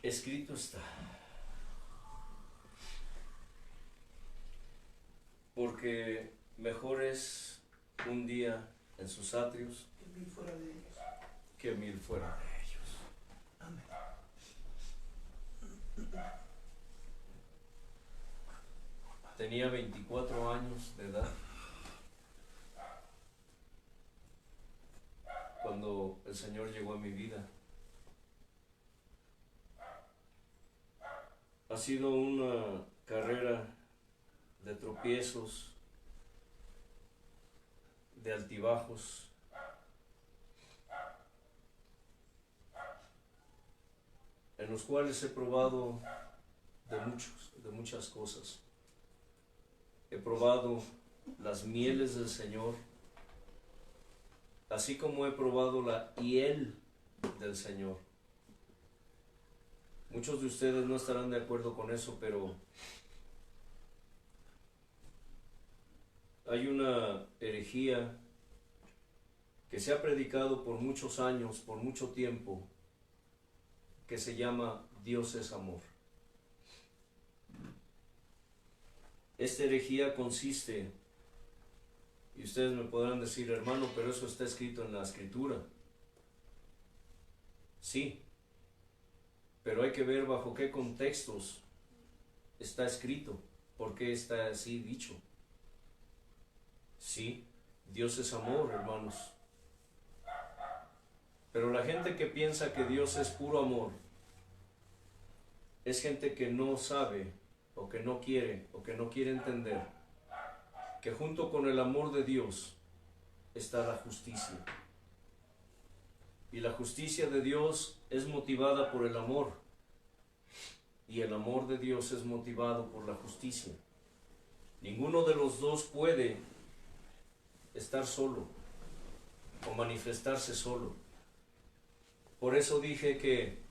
Escrito está. Porque mejor es un día en sus atrios que 1000 fuera de ellos. que 1000 fuera de ellos. Amén. Tenía 24 años de edad cuando el Señor llegó a mi vida. Ha sido una carrera de tropiezos, de altibajos, en los cuales he probado de muchas cosas. He probado las mieles del Señor, así como he probado la hiel del Señor. Muchos de ustedes no estarán de acuerdo con eso, pero hay una herejía que se ha predicado por muchos años, por mucho tiempo, que se llama Dios es amor. Esta herejía consiste, y ustedes me podrán decir, hermano, pero eso está escrito en la Escritura. Sí, pero hay que ver bajo qué contextos está escrito, por qué está así dicho. Sí, Dios es amor, hermanos. Pero la gente que piensa que Dios es puro amor, es gente que no sabe, o que no quiere entender, que junto con el amor de Dios está la justicia. Y la justicia de Dios es motivada por el amor, y el amor de Dios es motivado por la justicia. Ninguno de los dos puede estar solo o manifestarse solo. Por eso dije que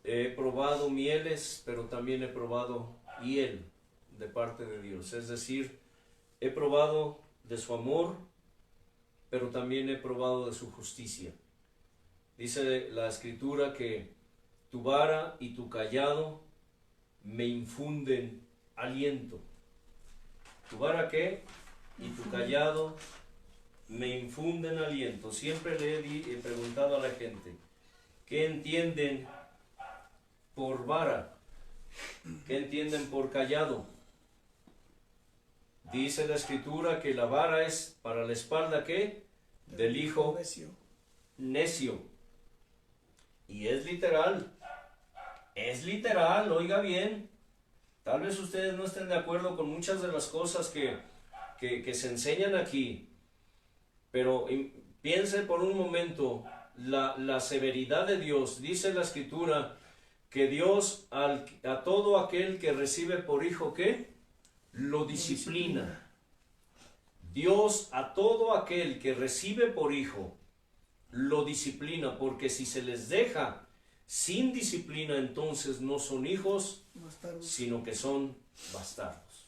he probado mieles, pero también he probado hiel de parte de Dios. Es decir, he probado de su amor, pero también he probado de su justicia. Dice la Escritura que tu vara y tu cayado me infunden aliento. ¿Tu vara qué? Y tu callado me infunden aliento. Siempre le he preguntado a la gente, ¿qué entienden por vara? ¿Qué entienden por callado? Dice la Escritura que la vara es para la espalda, ¿qué? Del hijo necio. Y es literal, oiga bien. Tal vez ustedes no estén de acuerdo con muchas de las cosas que se enseñan aquí, pero piense por un momento la severidad de Dios. Dice la Escritura que Dios a todo aquel que recibe por hijo, ¿qué? Lo disciplina. Dios a todo aquel que recibe por hijo lo disciplina, porque si se les deja sin disciplina, entonces no son hijos, sino que son bastardos.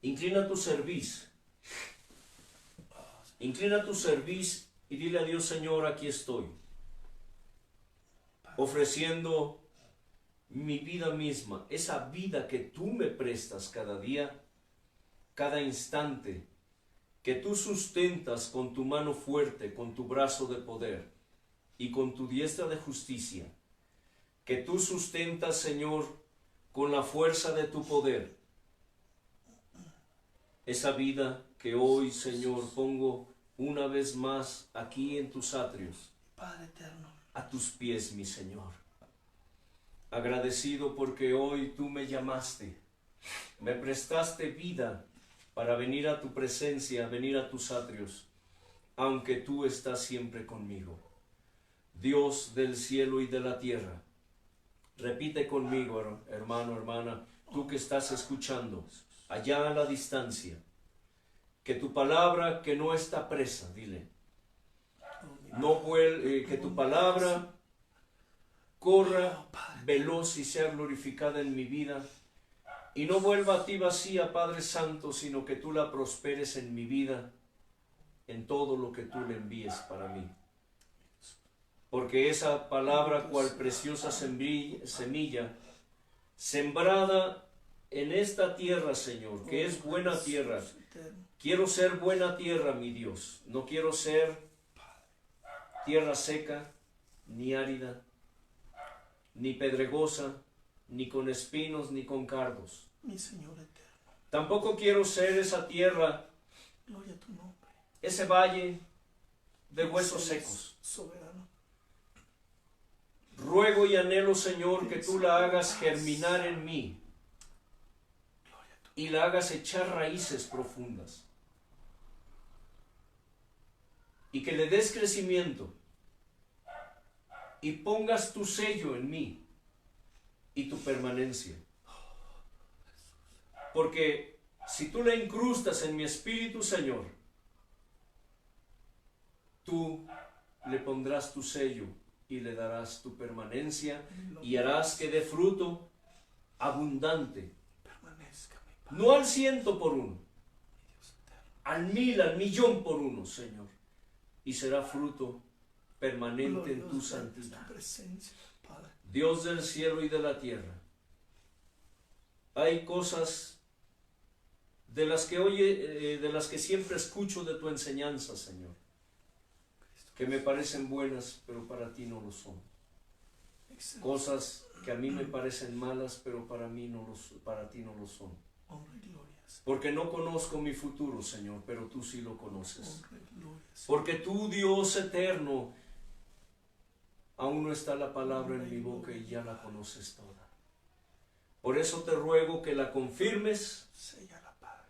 Inclina tu cerviz. Inclina tu cerviz y dile a Dios, Señor, aquí estoy, ofreciendo mi vida misma, esa vida que tú me prestas cada día, cada instante, que tú sustentas con tu mano fuerte, con tu brazo de poder y con tu diestra de justicia, que tú sustentas, Señor, con la fuerza de tu poder, esa vida que hoy, Señor, pongo una vez más aquí en tus atrios, Padre eterno, a tus pies, mi Señor. Agradecido porque hoy tú me llamaste, me prestaste vida para venir a tu presencia, venir a tus atrios, aunque tú estás siempre conmigo. Dios del cielo y de la tierra, repite conmigo, hermano, hermana, tú que estás escuchando, allá a la distancia, que tu palabra que no está presa, dile, que tu palabra corra veloz y sea glorificada en mi vida, y no vuelva a ti vacía, Padre Santo, sino que tú la prosperes en mi vida, en todo lo que tú le envíes para mí. porque esa palabra, cual preciosa semilla, sembrada en esta tierra, Señor, que es buena tierra. Quiero ser buena tierra, mi Dios. No quiero ser tierra seca, ni árida, ni pedregosa, ni con espinos, ni con cardos. Mi Señor eterno. Tampoco quiero ser esa tierra, Gloria a tu nombre. ese valle de huesos Eres secos. soberano. Ruego y anhelo, Señor, que tú la hagas germinar en mí Gloria a tu y la hagas echar raíces profundas. Y que le des crecimiento y pongas tu sello en mí y tu permanencia. Porque si tú le incrustas en mi espíritu, Señor, tú le pondrás tu sello y le darás tu permanencia y harás que dé fruto abundante. permanezca, mi Padre. No al 100 por uno, Mi Dios eterno. al 1000, al millón por uno, Señor. Y será fruto permanente en tu Gloriosa es santidad. tu presencia, Padre. Dios del cielo y de la tierra. Hay cosas de las que siempre escucho de tu enseñanza, Señor, que me parecen buenas, pero para ti no lo son. Excelente. Cosas que a mí me parecen malas, pero para ti no lo son. Honra y gloria. Porque no conozco mi futuro, Señor, pero tú sí lo conoces. Honra y gloria. Porque tú, Dios eterno, aún no está la palabra en mi boca y ya la conoces toda. Por eso te ruego que la confirmes Séllala, Padre.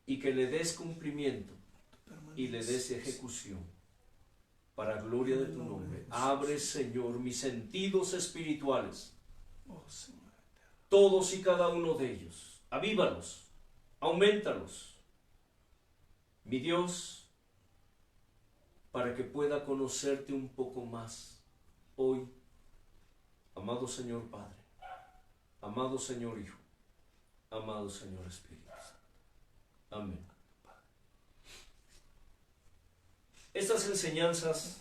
y que le des cumplimiento y le des Permaneces. ejecución para gloria de tu nombre. Abre, Señor, mis sentidos espirituales, Oh, Señor eterno. todos y cada uno de ellos. Avívalos, aumentalos, mi Dios, para que pueda conocerte un poco más hoy, amado Señor Padre, amado Señor Hijo, amado Señor Espíritu Santo. Amén. Estas enseñanzas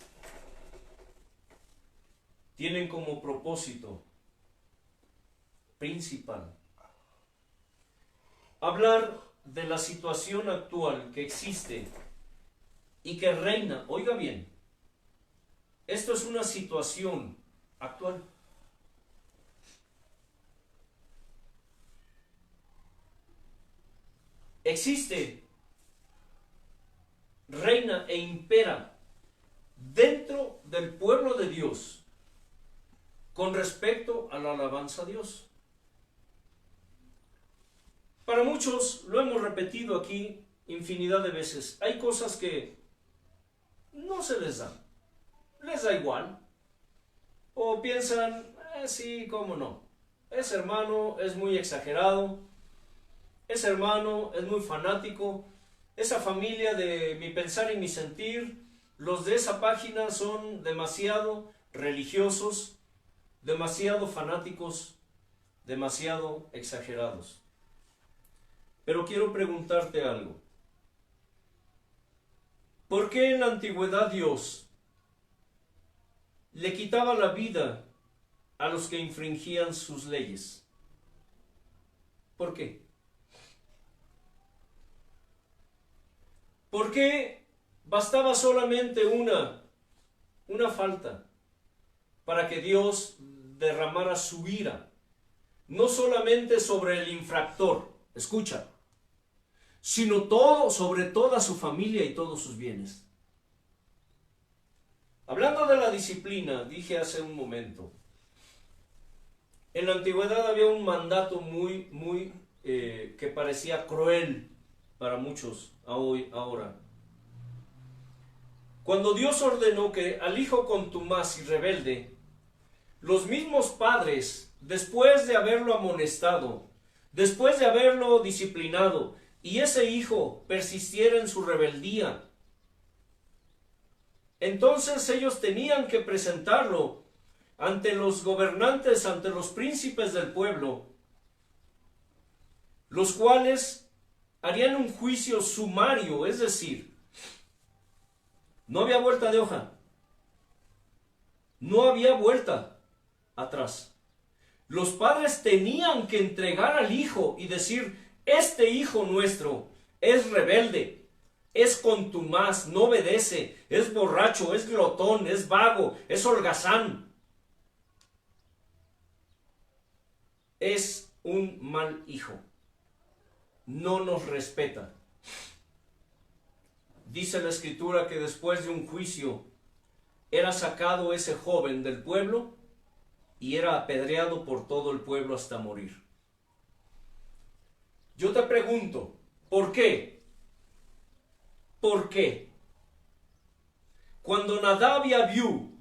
tienen como propósito principal hablar de la situación actual que existe y que reina. Oiga bien, esto es una situación actual. Existe, reina e impera dentro del pueblo de Dios con respecto a la alabanza a Dios. Para muchos, lo hemos repetido aquí infinidad de veces, hay cosas que no se les da igual, o piensan, sí, cómo no, ese hermano es muy exagerado, ese hermano es muy fanático, esa familia de mi pensar y mi sentir, los de esa página son demasiado religiosos, demasiado fanáticos, demasiado exagerados. Pero quiero preguntarte algo. ¿Por qué en la antigüedad Dios le quitaba la vida a los que infringían sus leyes? ¿Por qué? ¿Por qué bastaba solamente una falta para que Dios derramara su ira? No solamente sobre el infractor, escucha, sino sobre toda su familia y todos sus bienes. Hablando de la disciplina, dije hace un momento, en la antigüedad había un mandato muy que parecía cruel para muchos ahora. Cuando Dios ordenó que al hijo contumaz y rebelde, los mismos padres, después de haberlo amonestado, después de haberlo disciplinado, y ese hijo persistiera en su rebeldía, entonces ellos tenían que presentarlo ante los gobernantes, ante los príncipes del pueblo, los cuales harían un juicio sumario, es decir, no había vuelta de hoja. No había vuelta atrás. Los padres tenían que entregar al hijo y decir, este hijo nuestro es rebelde, es contumaz, no obedece, es borracho, es glotón, es vago, es holgazán. Es un mal hijo. No nos respeta. Dice la Escritura que después de un juicio era sacado ese joven del pueblo y era apedreado por todo el pueblo hasta morir. Yo te pregunto, ¿por qué? ¿Por qué? Cuando Nadab y Abiú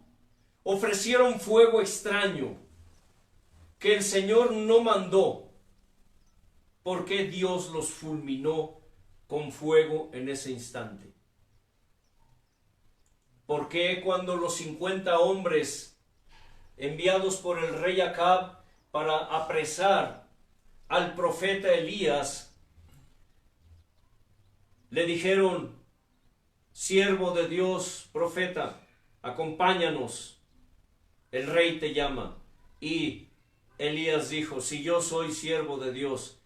ofrecieron fuego extraño que el Señor no mandó, ¿por qué Dios los fulminó con fuego en ese instante? ¿Por qué cuando los 50 hombres enviados por el rey Acab para apresar al profeta Elías le dijeron, siervo de Dios, profeta, acompáñanos, el rey te llama? Y Elías dijo, si yo soy siervo de Dios,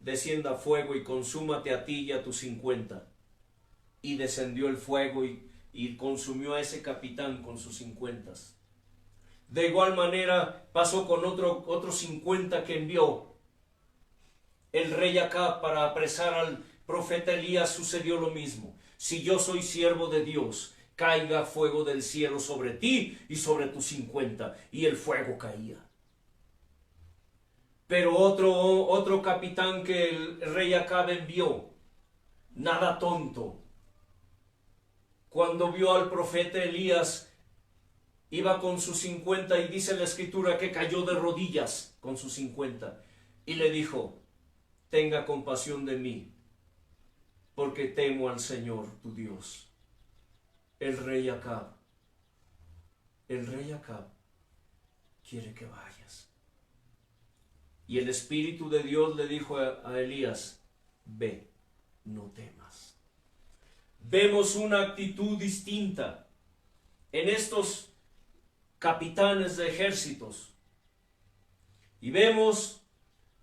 descienda fuego y consúmate a ti y a tus 50. Y descendió el fuego y consumió a ese capitán con sus 50. De igual manera pasó con otros 50 que envió el rey Acab para apresar al profeta Elías. Sucedió lo mismo. Si yo soy siervo de Dios, caiga fuego del cielo sobre ti y sobre tus 50. Y el fuego caía. Pero otro capitán que el rey Acab envió, nada tonto, cuando vio al profeta Elías, iba con sus 50 y dice la Escritura que cayó de rodillas con sus 50 y le dijo, tenga compasión de mí, porque temo al Señor tu Dios. El rey Acab quiere que vayas. Y el Espíritu de Dios le dijo a Elías, ve, no temas. Vemos una actitud distinta en estos capitanes de ejércitos. Y vemos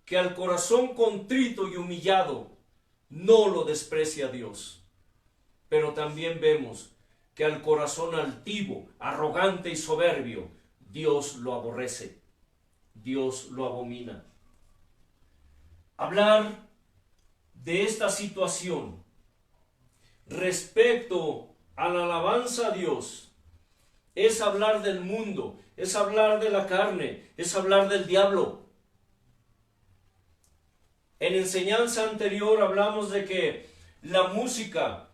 que al corazón contrito y humillado no lo desprecia Dios. Pero también vemos que al corazón altivo, arrogante y soberbio, Dios lo aborrece, Dios lo abomina. Hablar de esta situación respecto a la alabanza a Dios es hablar del mundo, es hablar de la carne, es hablar del diablo. En enseñanza anterior hablamos de que la música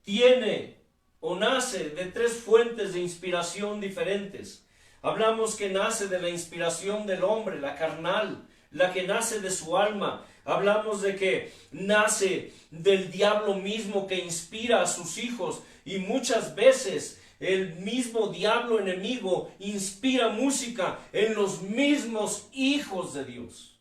tiene o nace de 3 fuentes de inspiración diferentes. Hablamos que nace de la inspiración del hombre, la carnal, la que nace de su alma. Hablamos de que nace del diablo mismo que inspira a sus hijos, y muchas veces el mismo diablo enemigo inspira música en los mismos hijos de Dios.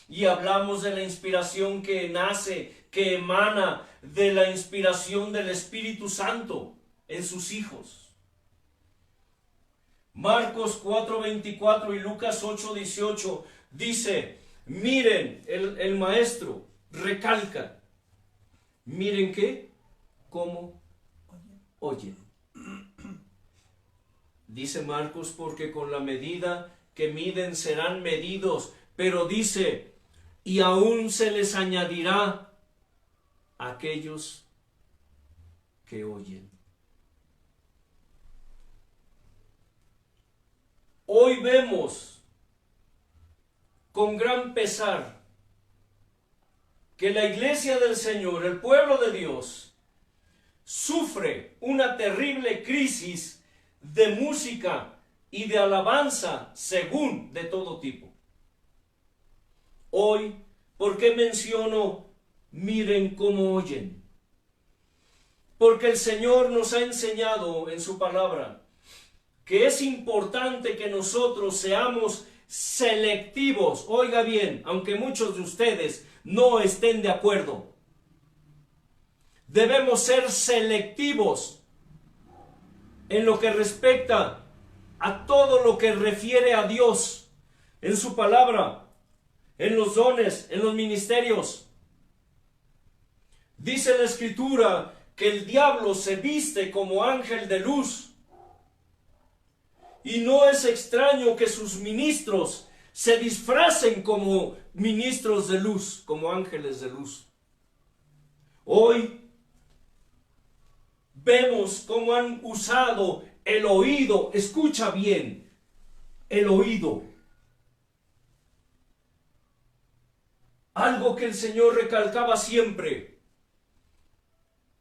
Y hablamos de la inspiración que nace, que emana de la inspiración del Espíritu Santo en sus hijos. Marcos 4:24 y Lucas 8:18 dice, miren, el maestro recalca, miren qué, cómo oyen. Dice Marcos, porque con la medida que miden serán medidos, pero dice, y aún se les añadirá a aquellos que oyen. Hoy vemos con gran pesar que la iglesia del Señor, el pueblo de Dios, sufre una terrible crisis de música y de alabanza según de todo tipo. Hoy, ¿por qué menciono miren cómo oyen? Porque el Señor nos ha enseñado en su palabra que es importante que nosotros seamos selectivos. Oiga bien, aunque muchos de ustedes no estén de acuerdo, debemos ser selectivos en lo que respecta a todo lo que refiere a Dios en su palabra, en los dones, en los ministerios. Dice la Escritura que el diablo se viste como ángel de luz. Y no es extraño que sus ministros se disfracen como ministros de luz, como ángeles de luz. Hoy vemos cómo han usado el oído. Escucha bien, el oído. Algo que el Señor recalcaba siempre.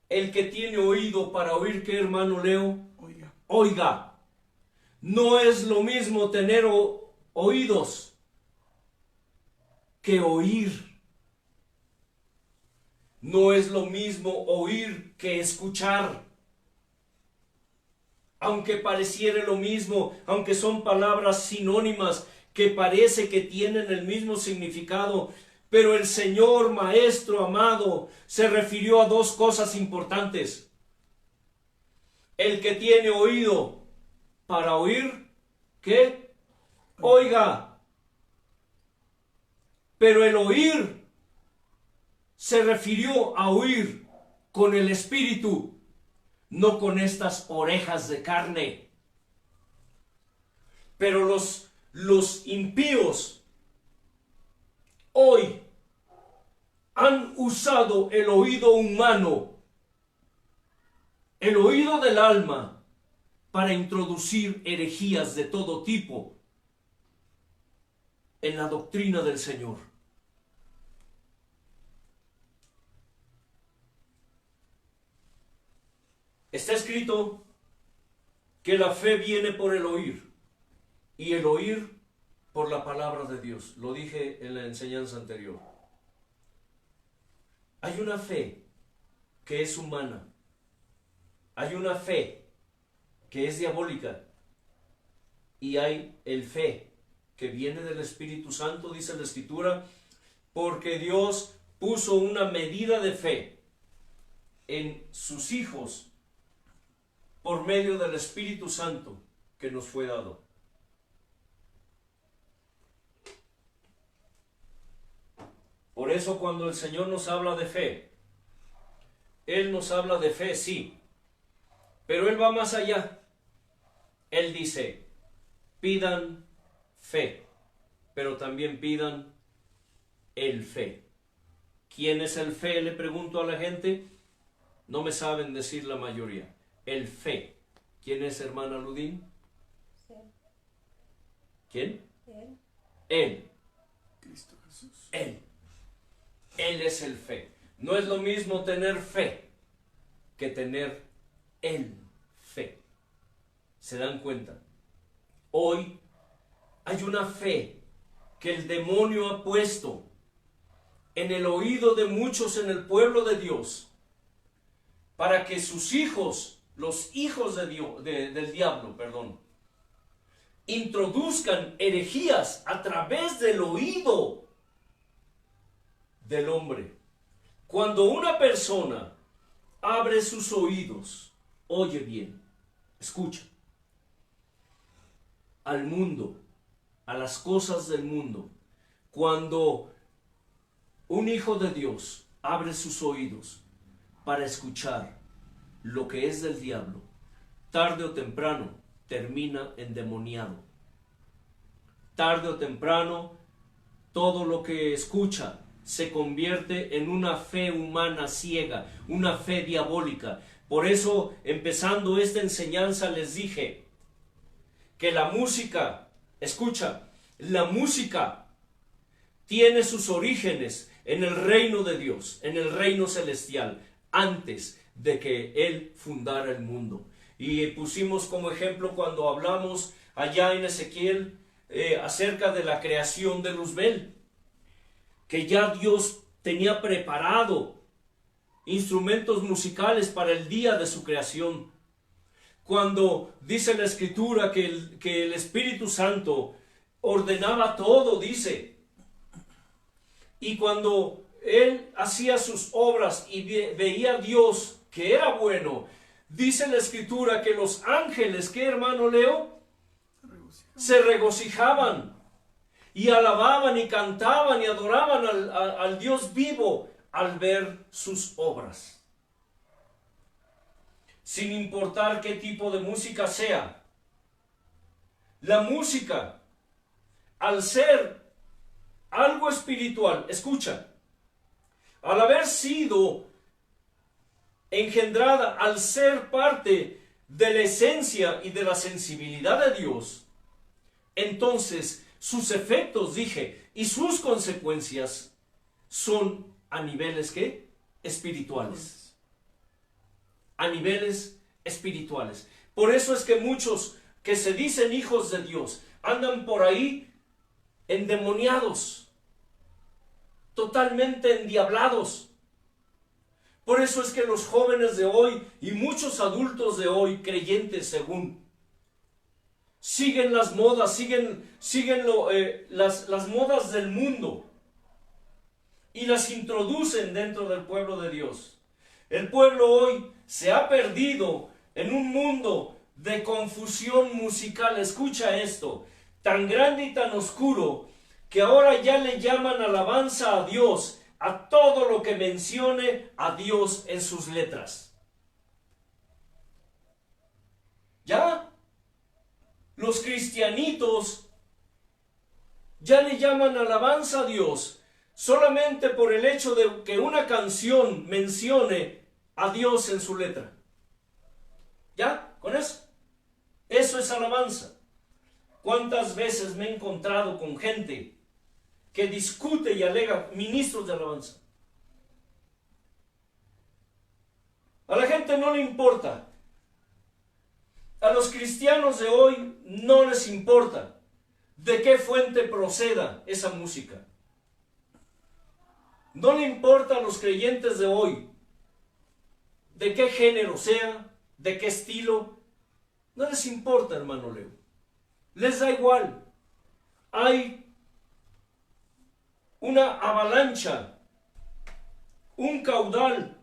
El que tiene oído para oír, ¿qué, hermano Leo? Oiga. Oiga. No es lo mismo tener oídos que oír. No es lo mismo oír que escuchar. Aunque pareciera lo mismo, aunque son palabras sinónimas que parece que tienen el mismo significado, pero el Señor Maestro amado se refirió a dos cosas importantes. El que tiene oído para oír, ¿qué? Oiga. Pero el oír se refirió a oír con el Espíritu, no con estas orejas de carne. Pero los impíos hoy han usado el oído humano, el oído del alma, para introducir herejías de todo tipo en la doctrina del Señor. Está escrito que la fe viene por el oír y el oír por la palabra de Dios. Lo dije en la enseñanza anterior. Hay una fe que es humana. Hay una fe que es diabólica. Y hay el fe que viene del Espíritu Santo, dice la Escritura, porque Dios puso una medida de fe en sus hijos por medio del Espíritu Santo que nos fue dado. Por eso cuando el Señor nos habla de fe, Él nos habla de fe, sí, pero Él va más allá. Él dice, pidan fe, pero también pidan el fe. ¿Quién es el fe? Le pregunto a la gente. No me saben decir la mayoría. El fe. ¿Quién es, hermana Ludín? Sí. ¿Quién? Él. Él. Cristo Jesús. Él. Él es el fe. No es lo mismo tener fe que tener el fe. ¿Se dan cuenta? Hoy hay una fe que el demonio ha puesto en el oído de muchos en el pueblo de Dios para que sus hijos, los hijos de Dios, del diablo, introduzcan herejías a través del oído del hombre. Cuando una persona abre sus oídos, oye bien, escucha, al mundo, a las cosas del mundo, cuando un hijo de Dios abre sus oídos para escuchar lo que es del diablo, tarde o temprano termina endemoniado. Tarde o temprano, todo lo que escucha se convierte en una fe humana ciega, una fe diabólica. Por eso, empezando esta enseñanza, les dije que la música, escucha, la música tiene sus orígenes en el reino de Dios, en el reino celestial, antes de que Él fundara el mundo. Y pusimos como ejemplo cuando hablamos allá en Ezequiel acerca de la creación de Luzbel, que ya Dios tenía preparado instrumentos musicales para el día de su creación. Cuando dice la Escritura que el Espíritu Santo ordenaba todo, dice, y cuando Él hacía sus obras y veía a Dios que era bueno, dice la Escritura que los ángeles, ¿qué, hermano Leo? se regocijaban y alababan y cantaban y adoraban al Dios vivo al ver sus obras. Sin importar qué tipo de música sea. La música, al ser algo espiritual, escucha, al haber sido engendrada, al ser parte de la esencia y de la sensibilidad de Dios, entonces sus efectos, dije, y sus consecuencias son a niveles ¿qué? Espirituales. A niveles espirituales. Por eso es que muchos que se dicen hijos de Dios andan por ahí endemoniados, totalmente endiablados. Por eso es que los jóvenes de hoy y muchos adultos de hoy, creyentes según, siguen las modas, siguen las modas del mundo y las introducen dentro del pueblo de Dios. El pueblo hoy se ha perdido en un mundo de confusión musical. Escucha esto, tan grande y tan oscuro que ahora ya le llaman alabanza a Dios a todo lo que mencione a Dios en sus letras. Ya los cristianitos ya le llaman alabanza a Dios solamente por el hecho de que una canción mencione a Dios en su letra. ¿Ya? ¿Con eso? Eso es alabanza. ¿Cuántas veces me he encontrado con gente que discute y alega, ministros de alabanza? A la gente no le importa. A los cristianos de hoy no les importa de qué fuente proceda esa música. No le importa a los creyentes de hoy de qué género sea, de qué estilo. No les importa, hermano Leo. Les da igual. Hay una avalancha, un caudal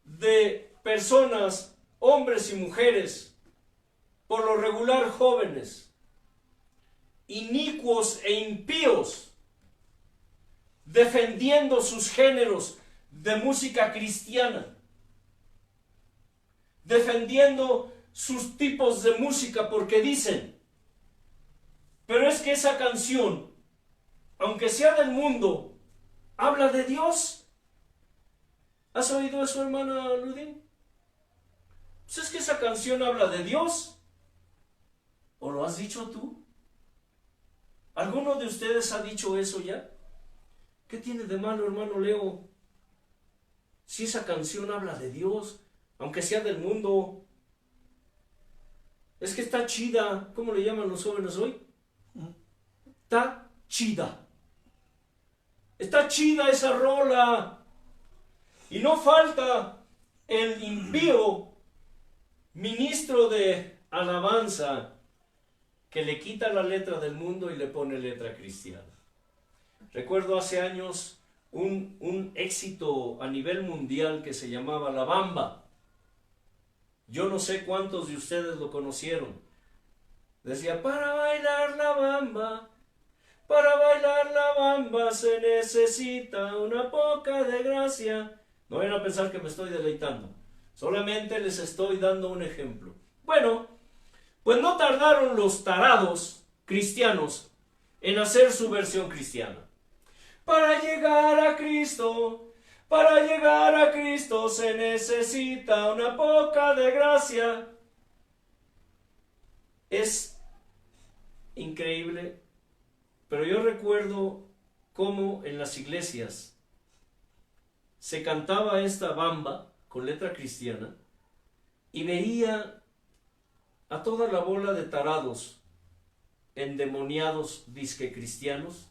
de personas, hombres y mujeres, por lo regular jóvenes, inicuos e impíos, defendiendo sus géneros de música cristiana, defendiendo sus tipos de música porque dicen, pero es que esa canción, aunque sea del mundo, habla de Dios. ¿Has oído eso, hermana Ludin? Pues es que esa canción habla de Dios. ¿O lo has dicho tú? ¿Alguno de ustedes ha dicho eso ya? ¿Qué tiene de malo, hermano Leo? Si esa canción habla de Dios, aunque sea del mundo. Es que está chida. ¿Cómo le llaman los jóvenes hoy? Está chida. Está chida esa rola. Y no falta el impío ministro de alabanza que le quita la letra del mundo y le pone letra cristiana. Recuerdo hace años un éxito a nivel mundial que se llamaba La Bamba. Yo no sé cuántos de ustedes lo conocieron. Decía, para bailar la bamba, para bailar la bamba se necesita una poca de gracia. No vayan a pensar que me estoy deleitando. Solamente les estoy dando un ejemplo. Bueno, pues no tardaron los tarados cristianos en hacer su versión cristiana. Para llegar a Cristo se necesita una poca de gracia. Es increíble, pero yo recuerdo cómo en las iglesias se cantaba esta bamba con letra cristiana y veía a toda la bola de tarados endemoniados disque cristianos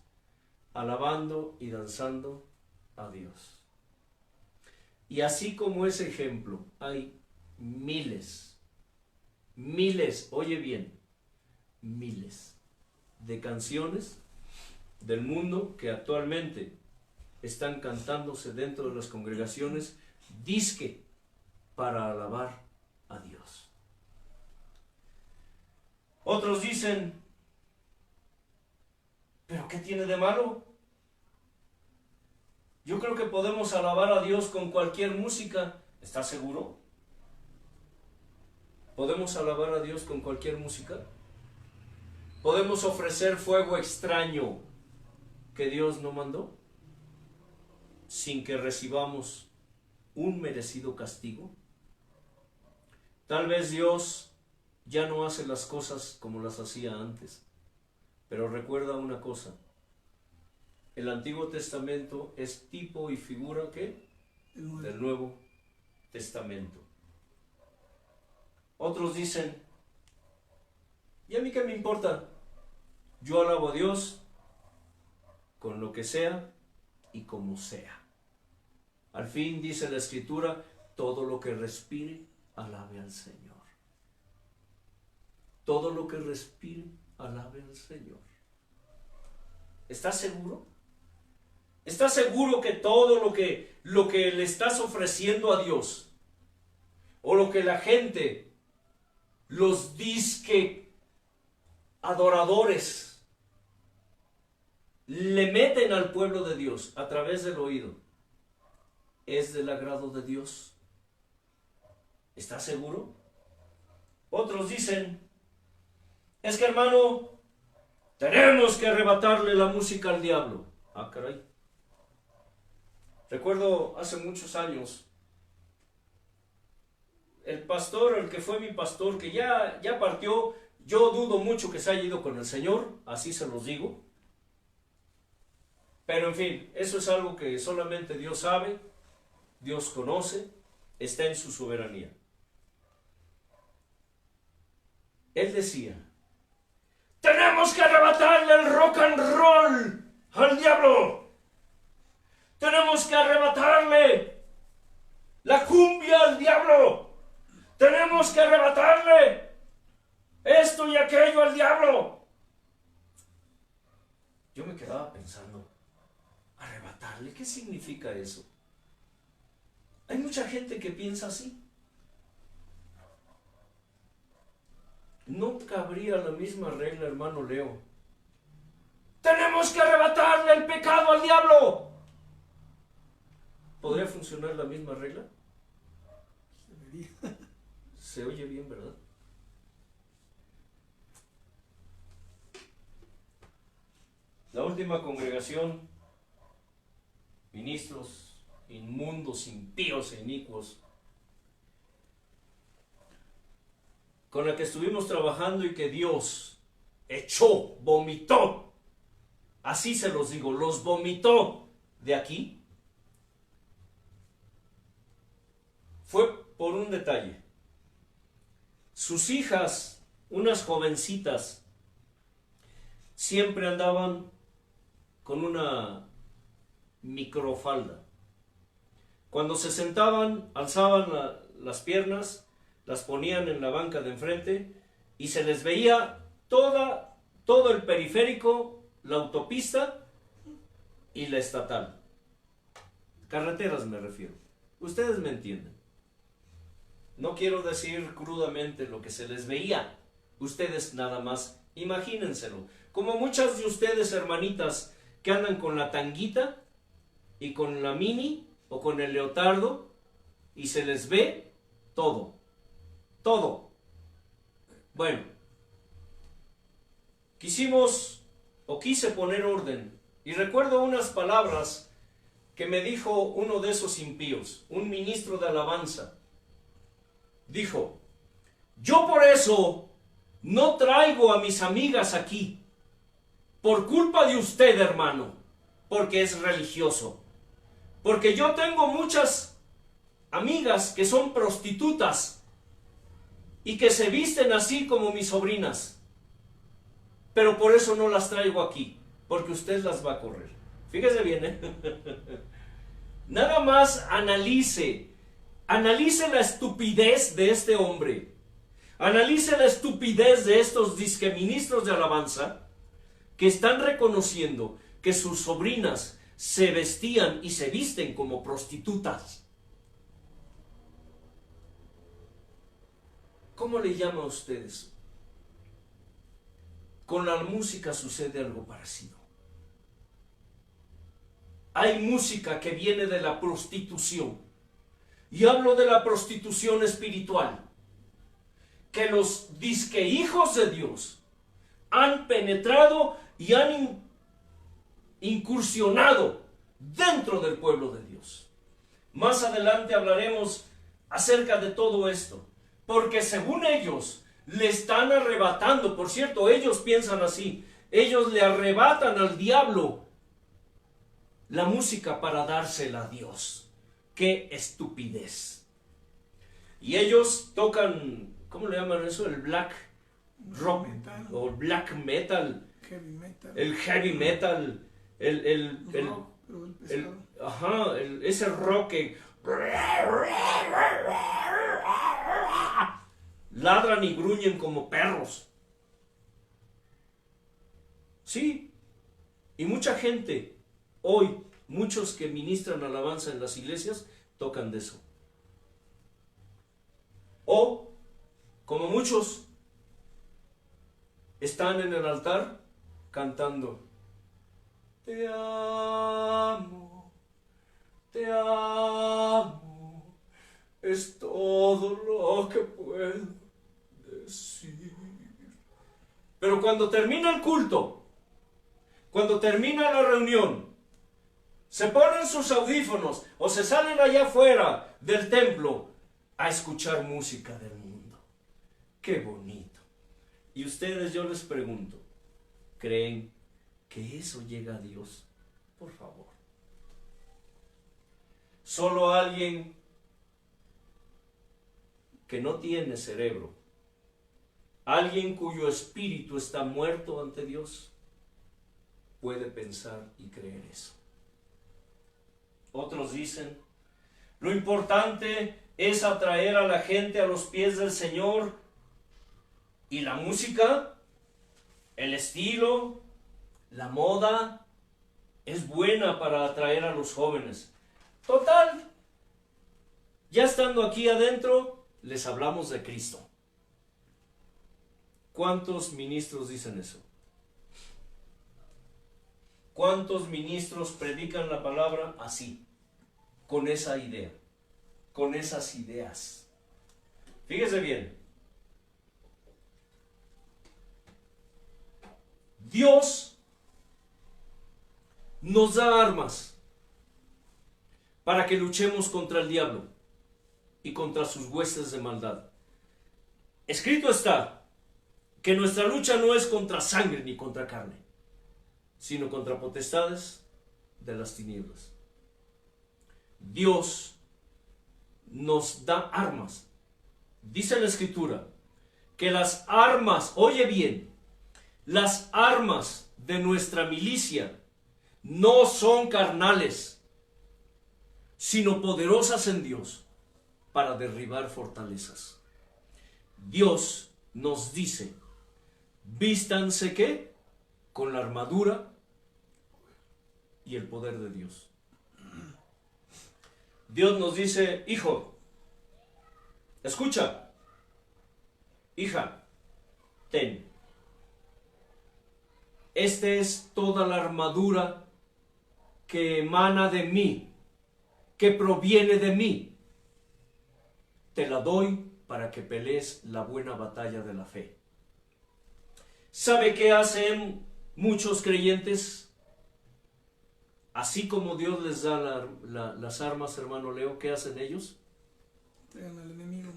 alabando y danzando a Dios. Y así como ese ejemplo, hay miles, oye bien, miles de canciones del mundo que actualmente están cantándose dentro de las congregaciones disque para alabar a Dios. Otros dicen, ¿pero qué tiene de malo? Yo creo que podemos alabar a Dios con cualquier música. ¿Estás seguro? ¿Podemos alabar a Dios con cualquier música? ¿Podemos ofrecer fuego extraño que Dios no mandó sin que recibamos un merecido castigo? Tal vez Dios ya no hace las cosas como las hacía antes, pero recuerda una cosa: el Antiguo Testamento es tipo y figura ¿qué? Del Nuevo Testamento. Otros dicen, ¿y a mí qué me importa? Yo alabo a Dios con lo que sea y como sea. Al fin, dice la Escritura, todo lo que respire, alabe al Señor. Todo lo que respire, alabe al Señor. ¿Estás seguro? ¿Estás seguro que todo lo que le estás ofreciendo a Dios, o lo que la gente, los disque adoradores, le meten al pueblo de Dios a través del oído, es del agrado de Dios? ¿Estás seguro? Otros dicen, es que hermano, tenemos que arrebatarle la música al diablo. Ah, caray. Recuerdo hace muchos años, el pastor, el que fue mi pastor, que ya partió, yo dudo mucho que se haya ido con el Señor, así se los digo. Pero en fin, eso es algo que solamente Dios sabe, Dios conoce, está en su soberanía. Él decía, tenemos que arrebatarle el rock and roll al diablo. Tenemos que arrebatarle la cumbia al diablo. Tenemos que arrebatarle esto y aquello al diablo. Yo me quedaba pensando, ¿arrebatarle? ¿Qué significa eso? Hay mucha gente que piensa así. No cabría la misma regla, hermano Leo. Tenemos que arrebatarle el pecado al diablo. ¿Podría funcionar la misma regla? Se oye bien, ¿verdad? La última congregación, ministros inmundos, impíos e inicuos, con la que estuvimos trabajando y que Dios echó, vomitó, así se los digo, los vomitó de aquí, fue por un detalle. Sus hijas, unas jovencitas, siempre andaban con una microfalda. Cuando se sentaban, alzaban las piernas, las ponían en la banca de enfrente y se les veía todo el periférico, la autopista y la estatal. Carreteras me refiero. Ustedes me entienden. No quiero decir crudamente lo que se les veía. Ustedes nada más imagínenselo. Como muchas de ustedes, hermanitas, que andan con la tanguita y con la mini o con el leotardo y se les ve todo. Todo. Bueno, quise poner orden. Y recuerdo unas palabras que me dijo uno de esos impíos, un ministro de alabanza. Dijo, yo por eso no traigo a mis amigas aquí, por culpa de usted, hermano, porque es religioso. Porque yo tengo muchas amigas que son prostitutas y que se visten así como mis sobrinas. Pero por eso no las traigo aquí, porque usted las va a correr. Fíjese bien, ¿eh? Nada más analice la estupidez de este hombre. Analice la estupidez de estos disque ministros de alabanza que están reconociendo que sus sobrinas se vestían y se visten como prostitutas. ¿Cómo le llama a usted eso? Con la música sucede algo parecido. Hay música que viene de la prostitución. Y hablo de la prostitución espiritual. Que los disque hijos de Dios han penetrado y han incursionado dentro del pueblo de Dios. Más adelante hablaremos acerca de todo esto. Porque según ellos, le están arrebatando. Por cierto, ellos piensan así. Ellos le arrebatan al diablo la música para dársela a Dios. ¡Qué estupidez! Y ellos tocan, ¿cómo le llaman eso? El black rock Metal. o black metal, Heavy metal. el heavy metal, Rock, pero el pesado. ese rock que ladran y gruñen como perros. Sí, y mucha gente hoy, muchos que ministran alabanza en las iglesias, tocan de eso. O, como muchos, están en el altar cantando: te amo, es todo lo que puedo decir. Pero cuando termina el culto, cuando termina la reunión, se ponen sus audífonos o se salen allá afuera del templo a escuchar música del mundo. ¡Qué bonito! Y ustedes, yo les pregunto, ¿creen que eso llega a Dios? Por favor. Solo alguien que no tiene cerebro, alguien cuyo espíritu está muerto ante Dios, puede pensar y creer eso. Otros dicen, lo importante es atraer a la gente a los pies del Señor, y la música, el estilo, la moda, es buena para atraer a los jóvenes. Total, ya estando aquí adentro, les hablamos de Cristo. ¿Cuántos ministros dicen eso? ¿Cuántos ministros predican la palabra así? Con esa idea, con esas ideas. Fíjese bien. Dios nos da armas para que luchemos contra el diablo y contra sus huestes de maldad. Escrito está que nuestra lucha no es contra sangre ni contra carne, sino contra potestades de las tinieblas. Dios nos da armas. Dice la Escritura que las armas, oye bien, las armas de nuestra milicia no son carnales, sino poderosas en Dios para derribar fortalezas. Dios nos dice, vístanse ¿qué? Con la armadura y el poder de Dios. Dios nos dice, hijo, escucha, hija, ten. Esta es toda la armadura que emana de mí, que proviene de mí. Te la doy para que pelees la buena batalla de la fe. ¿Sabe qué hacen muchos creyentes? Así como Dios les da las armas, hermano Leo, ¿qué hacen ellos? Entregan al enemigo.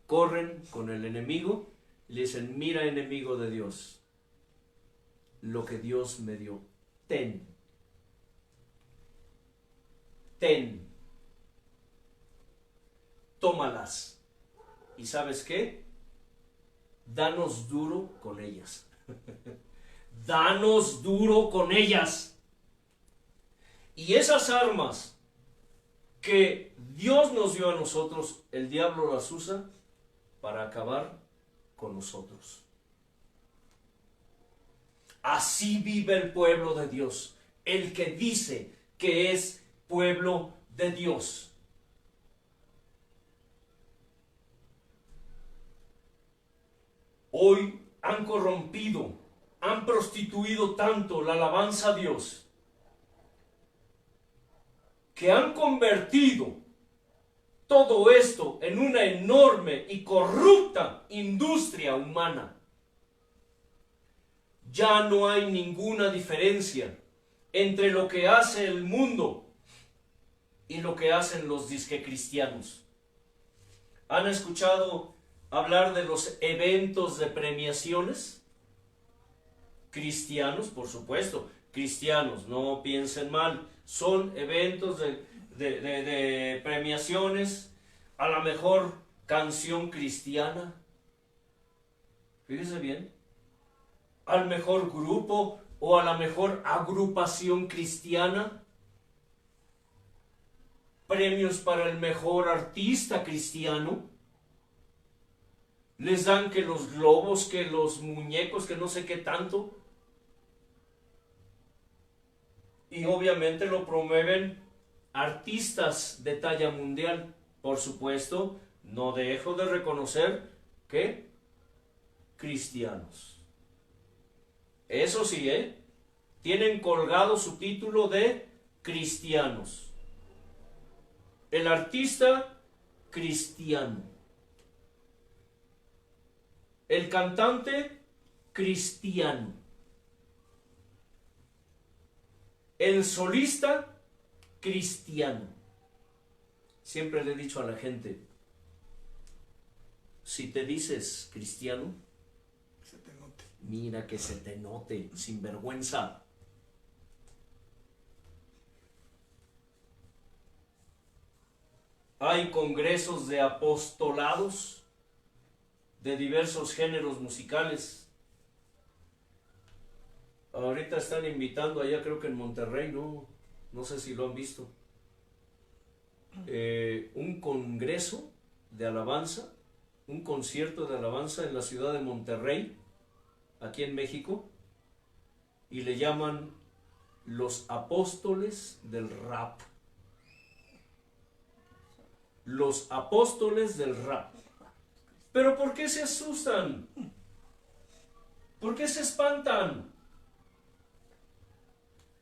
Corren con el enemigo y le dicen, mira, enemigo de Dios, lo que Dios me dio, ten. Ten. Tómalas. ¿Y sabes qué? Danos duro con ellas. Danos duro con ellas. Y esas armas que Dios nos dio a nosotros, el diablo las usa para acabar con nosotros. Así vive el pueblo de Dios, el que dice que es pueblo de Dios. Hoy han corrompido han prostituido tanto la alabanza a Dios, que han convertido todo esto en una enorme y corrupta industria humana. Ya no hay ninguna diferencia entre lo que hace el mundo y lo que hacen los disque cristianos. ¿Han escuchado hablar de los eventos de premiaciones? Cristianos, por supuesto, cristianos, no piensen mal, son eventos de premiaciones a la mejor canción cristiana. Fíjese bien, al mejor grupo o a la mejor agrupación cristiana. Premios para el mejor artista cristiano. Les dan que los globos, que los muñecos, que no sé qué tanto. Y obviamente lo promueven artistas de talla mundial. Por supuesto, no dejo de reconocer que cristianos. Eso sí, tienen colgado su título de cristianos. El artista cristiano. El cantante cristiano. El solista cristiano. Siempre le he dicho a la gente, si te dices cristiano, Se te note. mira que se te note, sin vergüenza. Hay congresos de apostolados de diversos géneros musicales. Ahorita están invitando allá, creo que en Monterrey, no sé si lo han visto, un congreso de alabanza, un concierto de alabanza en la ciudad de Monterrey, aquí en México, y le llaman los apóstoles del rap. Los apóstoles del rap. ¿Pero por qué se asustan? ¿Por qué se espantan?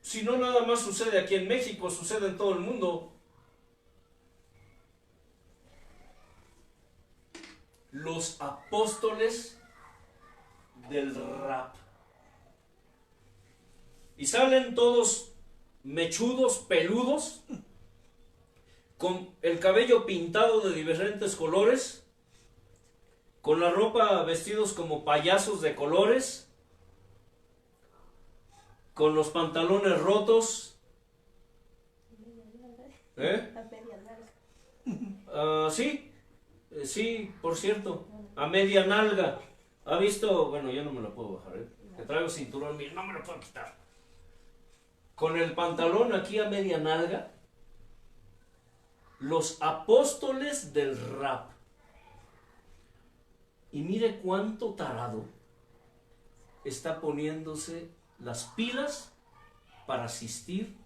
Si no nada más sucede aquí en México, sucede en todo el mundo. Los apóstoles del rap. Y salen todos mechudos, peludos, con el cabello pintado de diferentes colores, con la ropa vestidos como payasos de colores, con los pantalones rotos. Sí, por cierto, a media nalga. ¿Ha visto? Bueno, yo no me la puedo bajar, que traigo cinturón, mira, no me lo puedo quitar. Con el pantalón aquí a media nalga, los apóstoles del rap. Y mire cuánto tarado está poniéndose las pilas para asistir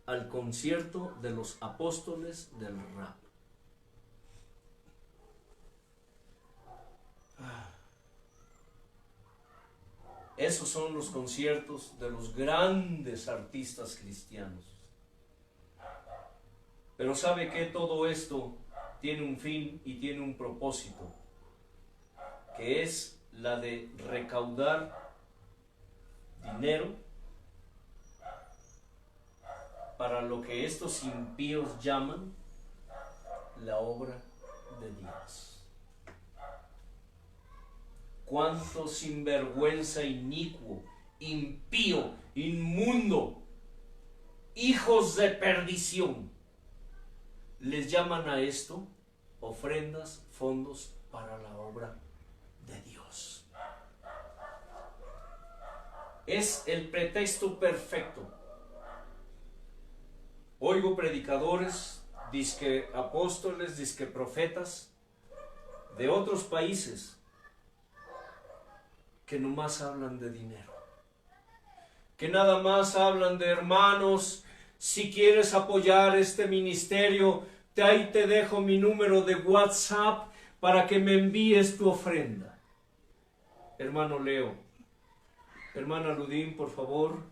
al concierto de los apóstoles del rap. Esos son los conciertos de los grandes artistas cristianos. Pero ¿sabe qué? Todo esto tiene un fin y tiene un propósito, que es la de recaudar dinero para lo que estos impíos llaman la obra de Dios. Cuánto sinvergüenza, inicuo, impío, inmundo, hijos de perdición, les llaman a esto ofrendas, fondos para la obra de Dios. Es el pretexto perfecto. Oigo predicadores, disque apóstoles, disque profetas de otros países que nomás hablan de dinero, que nada más hablan de hermanos. Si quieres apoyar este ministerio, ahí te dejo mi número de WhatsApp para que me envíes tu ofrenda. Hermano Leo, Hermana Ludín, por favor,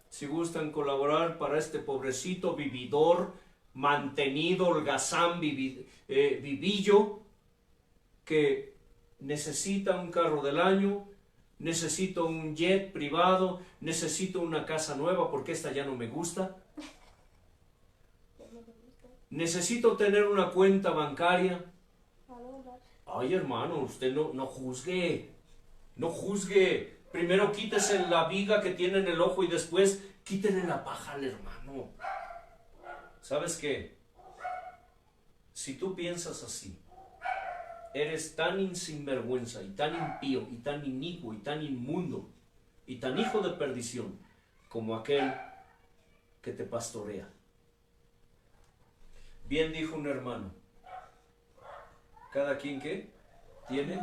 si gustan colaborar para este pobrecito vividor, mantenido, holgazán, vivillo, que necesita un carro del año, necesito un jet privado, necesito una casa nueva porque esta ya no me gusta. Necesito tener una cuenta bancaria. Ay, hermano, usted no juzgue. No juzgue. Primero quítese la viga que tiene en el ojo y después quítele la paja al hermano. ¿Sabes qué? Si tú piensas así, eres tan sinvergüenza y tan impío y tan inicuo y tan inmundo y tan hijo de perdición como aquel que te pastorea. Bien dijo un hermano, cada quien que tiene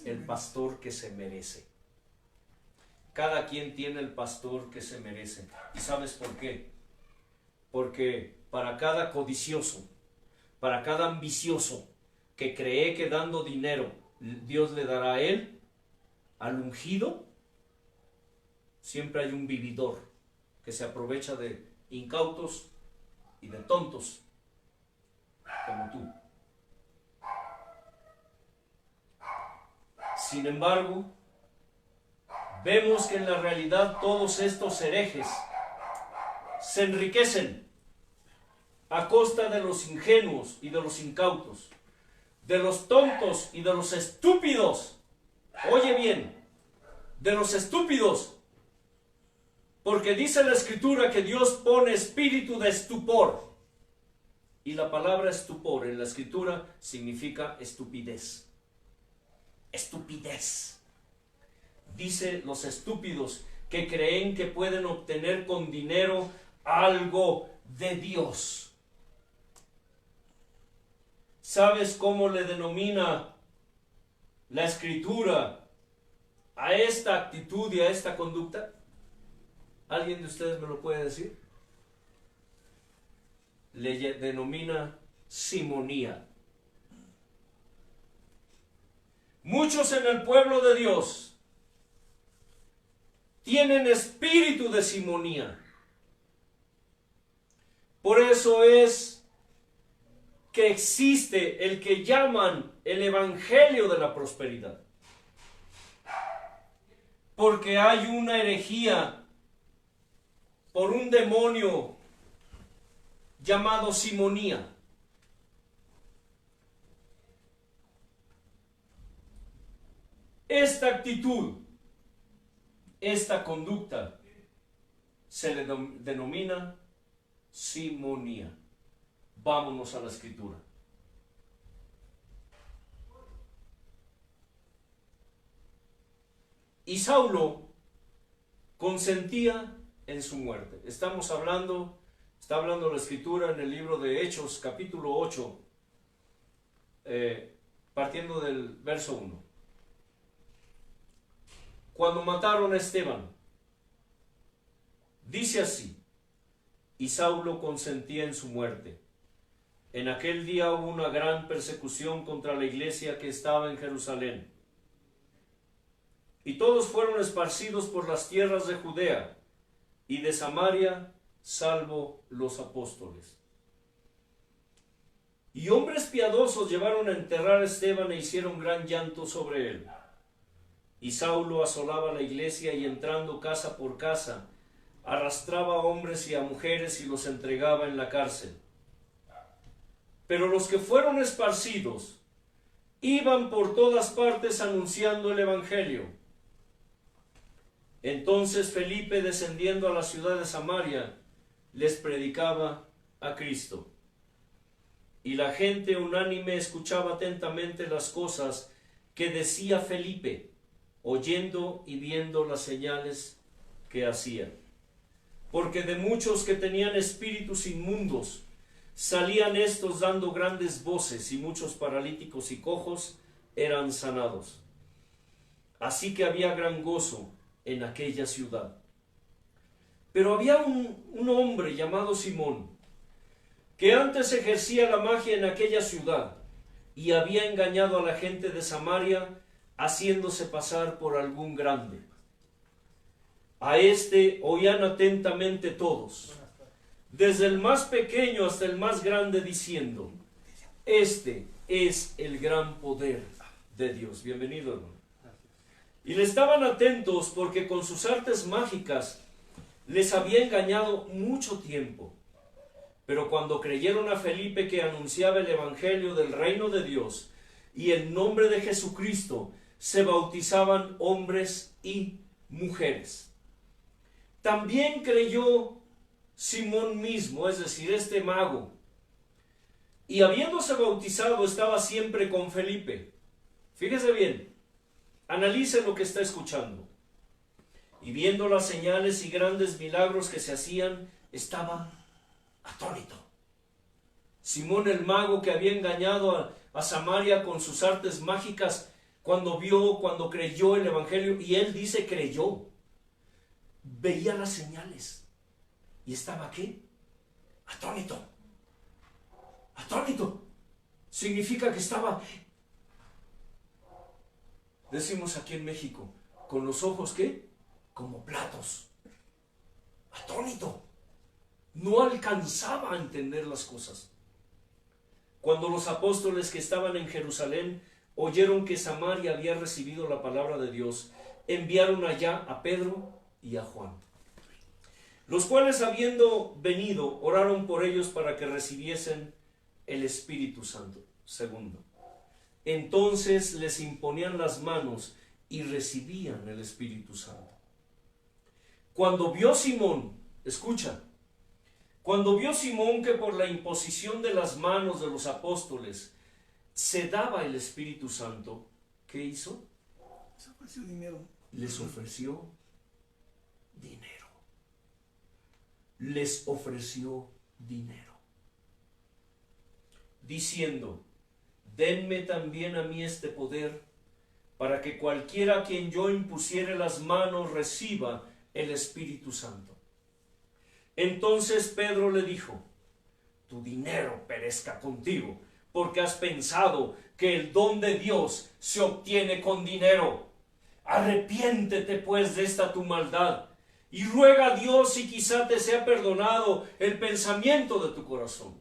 el pastor que se merece. Cada quien tiene el pastor que se merece. ¿Y sabes por qué? Porque para cada codicioso, para cada ambicioso que cree que dando dinero Dios le dará a él, al ungido, siempre hay un vividor que se aprovecha de incautos y de tontos como tú. Sin embargo, vemos que en la realidad todos estos herejes se enriquecen a costa de los ingenuos y de los incautos, de los tontos y de los estúpidos. Oye bien, de los estúpidos, porque dice la Escritura que Dios pone espíritu de estupor, y la palabra estupor en la Escritura significa estupidez. Estupidez. Dice los estúpidos que creen que pueden obtener con dinero algo de Dios. ¿Sabes cómo le denomina la Escritura a esta actitud y a esta conducta? ¿Alguien de ustedes me lo puede decir? Le denomina simonía. Muchos en el pueblo de Dios tienen espíritu de simonía. Por eso es que existe el que llaman el evangelio de la prosperidad. Porque hay una herejía por un demonio llamado simonía. Esta actitud, esta conducta, se le denomina simonía. Vámonos a la Escritura. Y Saulo consentía en su muerte. Está hablando la Escritura en el libro de Hechos, capítulo 8, partiendo del verso 1. Cuando mataron a Esteban, dice así: y Saulo consentía en su muerte. En aquel día hubo una gran persecución contra la iglesia que estaba en Jerusalén. Y todos fueron esparcidos por las tierras de Judea y de Samaria, salvo los apóstoles. Y hombres piadosos llevaron a enterrar a Esteban e hicieron gran llanto sobre él. Y Saulo asolaba la iglesia y entrando casa por casa, arrastraba a hombres y a mujeres y los entregaba en la cárcel. Pero los que fueron esparcidos iban por todas partes anunciando el evangelio. Entonces Felipe, descendiendo a la ciudad de Samaria, les predicaba a Cristo. Y la gente unánime escuchaba atentamente las cosas que decía Felipe, oyendo y viendo las señales que hacía. Porque de muchos que tenían espíritus inmundos, salían estos dando grandes voces, y muchos paralíticos y cojos eran sanados. Así que había gran gozo en aquella ciudad. Pero había un hombre llamado Simón, que antes ejercía la magia en aquella ciudad, y había engañado a la gente de Samaria, haciéndose pasar por algún grande. A este oían atentamente todos, desde el más pequeño hasta el más grande, diciendo: este es el gran poder de Dios. Bienvenido, hermano. Y le estaban atentos porque con sus artes mágicas les había engañado mucho tiempo. Pero cuando creyeron a Felipe, que anunciaba el evangelio del reino de Dios y el nombre de Jesucristo, se bautizaban hombres y mujeres. También creyó Simón mismo, es decir, este mago, y habiéndose bautizado estaba siempre con Felipe. Fíjese bien, analice lo que está escuchando. Y viendo las señales y grandes milagros que se hacían, estaba atónito. Simón el mago, que había engañado a Samaria con sus artes mágicas, cuando creyó el evangelio, y él dice creyó, veía las señales y estaba ¿qué? Atónito. Atónito significa que estaba, decimos aquí en México, con los ojos ¿qué? Como platos. Atónito. No alcanzaba a entender las cosas. Cuando los apóstoles que estaban en Jerusalén oyeron que Samaria había recibido la palabra de Dios, enviaron allá a Pedro y a Juan, los cuales, habiendo venido, oraron por ellos para que recibiesen el Espíritu Santo. Segundo, entonces les imponían las manos y recibían el Espíritu Santo. Cuando vio Simón, escucha, cuando vio Simón que por la imposición de las manos de los apóstoles se daba el Espíritu Santo, ¿qué hizo? Les ofreció dinero. Les ofreció dinero. Les ofreció dinero, diciendo: denme también a mí este poder, para que cualquiera a quien yo impusiere las manos reciba el Espíritu Santo. Entonces Pedro le dijo: tu dinero perezca contigo, porque has pensado que el don de Dios se obtiene con dinero. Arrepiéntete pues de esta tu maldad, y ruega a Dios si quizá te sea perdonado el pensamiento de tu corazón.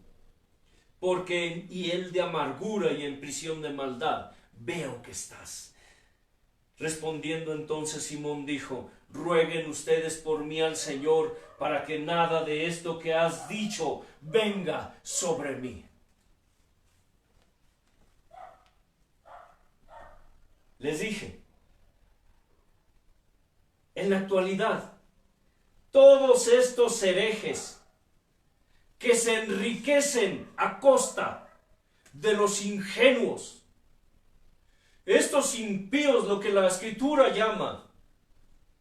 Porque en hiel de amargura y en prisión de maldad veo que estás. Respondiendo entonces Simón dijo: rueguen ustedes por mí al Señor, para que nada de esto que has dicho venga sobre mí. Les dije, en la actualidad, todos estos herejes que se enriquecen a costa de los ingenuos, estos impíos, lo que la Escritura llama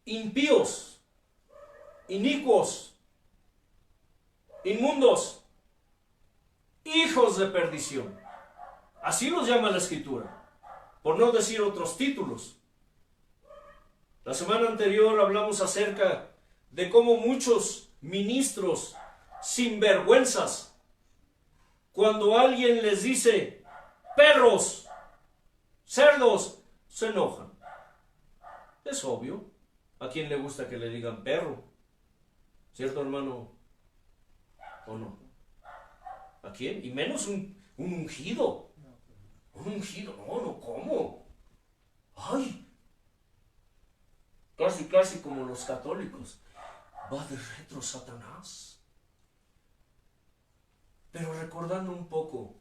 impíos, inicuos, inmundos, hijos de perdición, así los llama la Escritura, por no decir otros títulos. La semana anterior hablamos acerca de cómo muchos ministros sinvergüenzas, cuando alguien les dice perros, cerdos, se enojan. Es obvio. ¿A quién le gusta que le digan perro? ¿Cierto, hermano? ¿O no? ¿A quién? Y menos un ungido. Un ungido. No, ¿cómo? ¡Ay! Casi como los católicos. Va de retro Satanás. Pero recordando un poco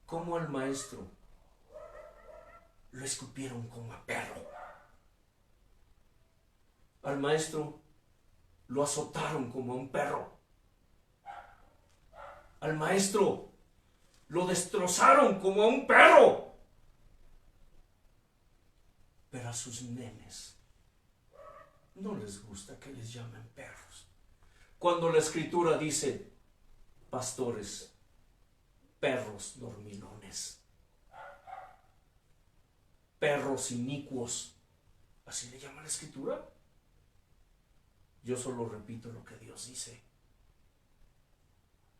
cómo al maestro lo escupieron como a perro. Al maestro lo azotaron como a un perro. Al maestro lo destrozaron como a un perro. Pero a sus nenes no les gusta que les llamen perros. Cuando la Escritura dice: pastores, perros dormilones, perros inicuos, ¿así le llama la Escritura? Yo solo repito lo que Dios dice.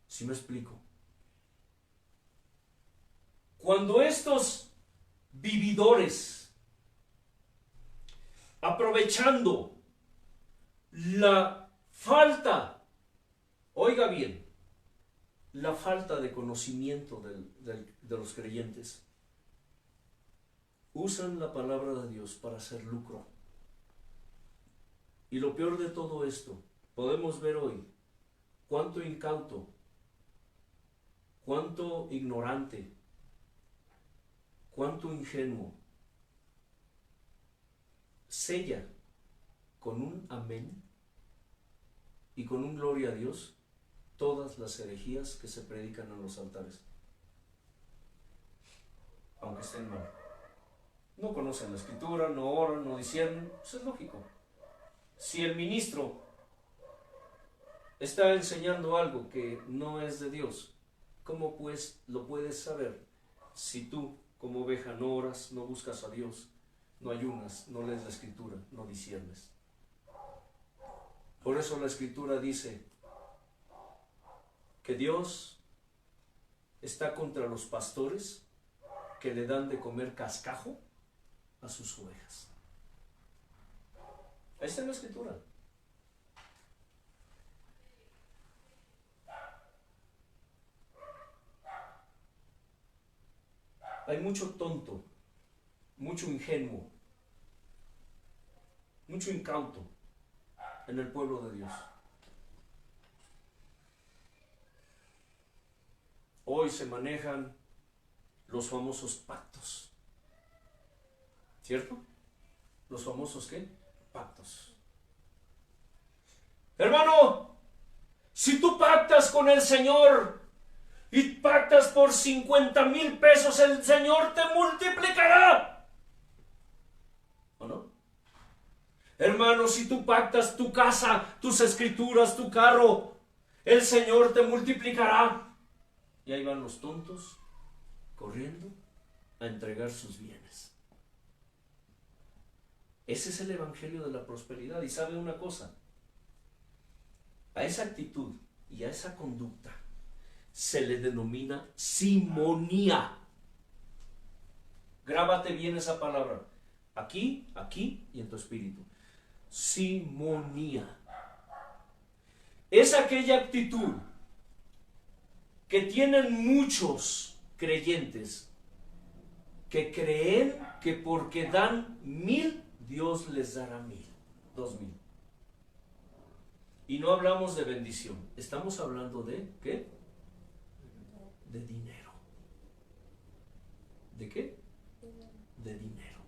¿Sí me explico? Cuando estos vividores, aprovechando la falta, oiga bien, la falta de conocimiento de los creyentes. Usan la palabra de Dios para hacer lucro. Y lo peor de todo esto, podemos ver hoy cuánto incauto, cuánto ignorante, cuánto ingenuo sella con un amén y con un gloria a Dios todas las herejías que se predican en los altares, aunque estén mal. No conocen la escritura, no oran, no disciernen. Eso es lógico. Si el ministro está enseñando algo que no es de Dios, ¿cómo pues lo puedes saber si tú como oveja no oras, no buscas a Dios, no ayunas, no lees la escritura, no disciernes? Por eso la escritura dice que Dios está contra los pastores que le dan de comer cascajo a sus ovejas. Ahí está en la escritura. Hay mucho tonto, mucho ingenuo, mucho incauto en el pueblo de Dios. Hoy se manejan los famosos pactos, ¿cierto? Los famosos, ¿qué? Pactos. Hermano, si tú pactas con el Señor y pactas por 50,000 pesos, el Señor te multiplicará. ¿O no? Hermano, si tú pactas tu casa, tus escrituras, tu carro, el Señor te multiplicará. Y ahí van los tontos corriendo a entregar sus bienes. Ese es el evangelio de la prosperidad. Y sabe una cosa, a esa actitud y a esa conducta se le denomina simonía. Grábate bien esa palabra, aquí, aquí y en tu espíritu. Simonía. Es aquella actitud que tienen muchos creyentes que creen que porque dan 1,000, Dios les dará 1,000, 2,000. Y no hablamos de bendición, estamos hablando de ¿qué? De dinero. ¿De qué? De dinero.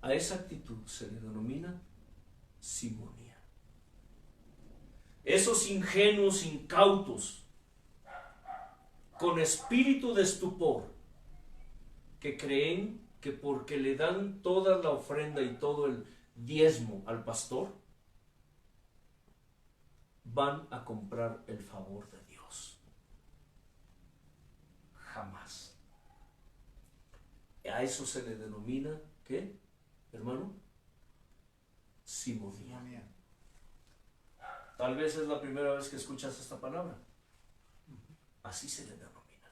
A esa actitud se le denomina simonía. Esos ingenuos, incautos, con espíritu de estupor, que creen que porque le dan toda la ofrenda y todo el diezmo al pastor, van a comprar el favor de Dios. Jamás. A eso se le denomina, ¿qué, hermano? Simonía. Tal vez es la primera vez que escuchas esta palabra. Así se le denomina.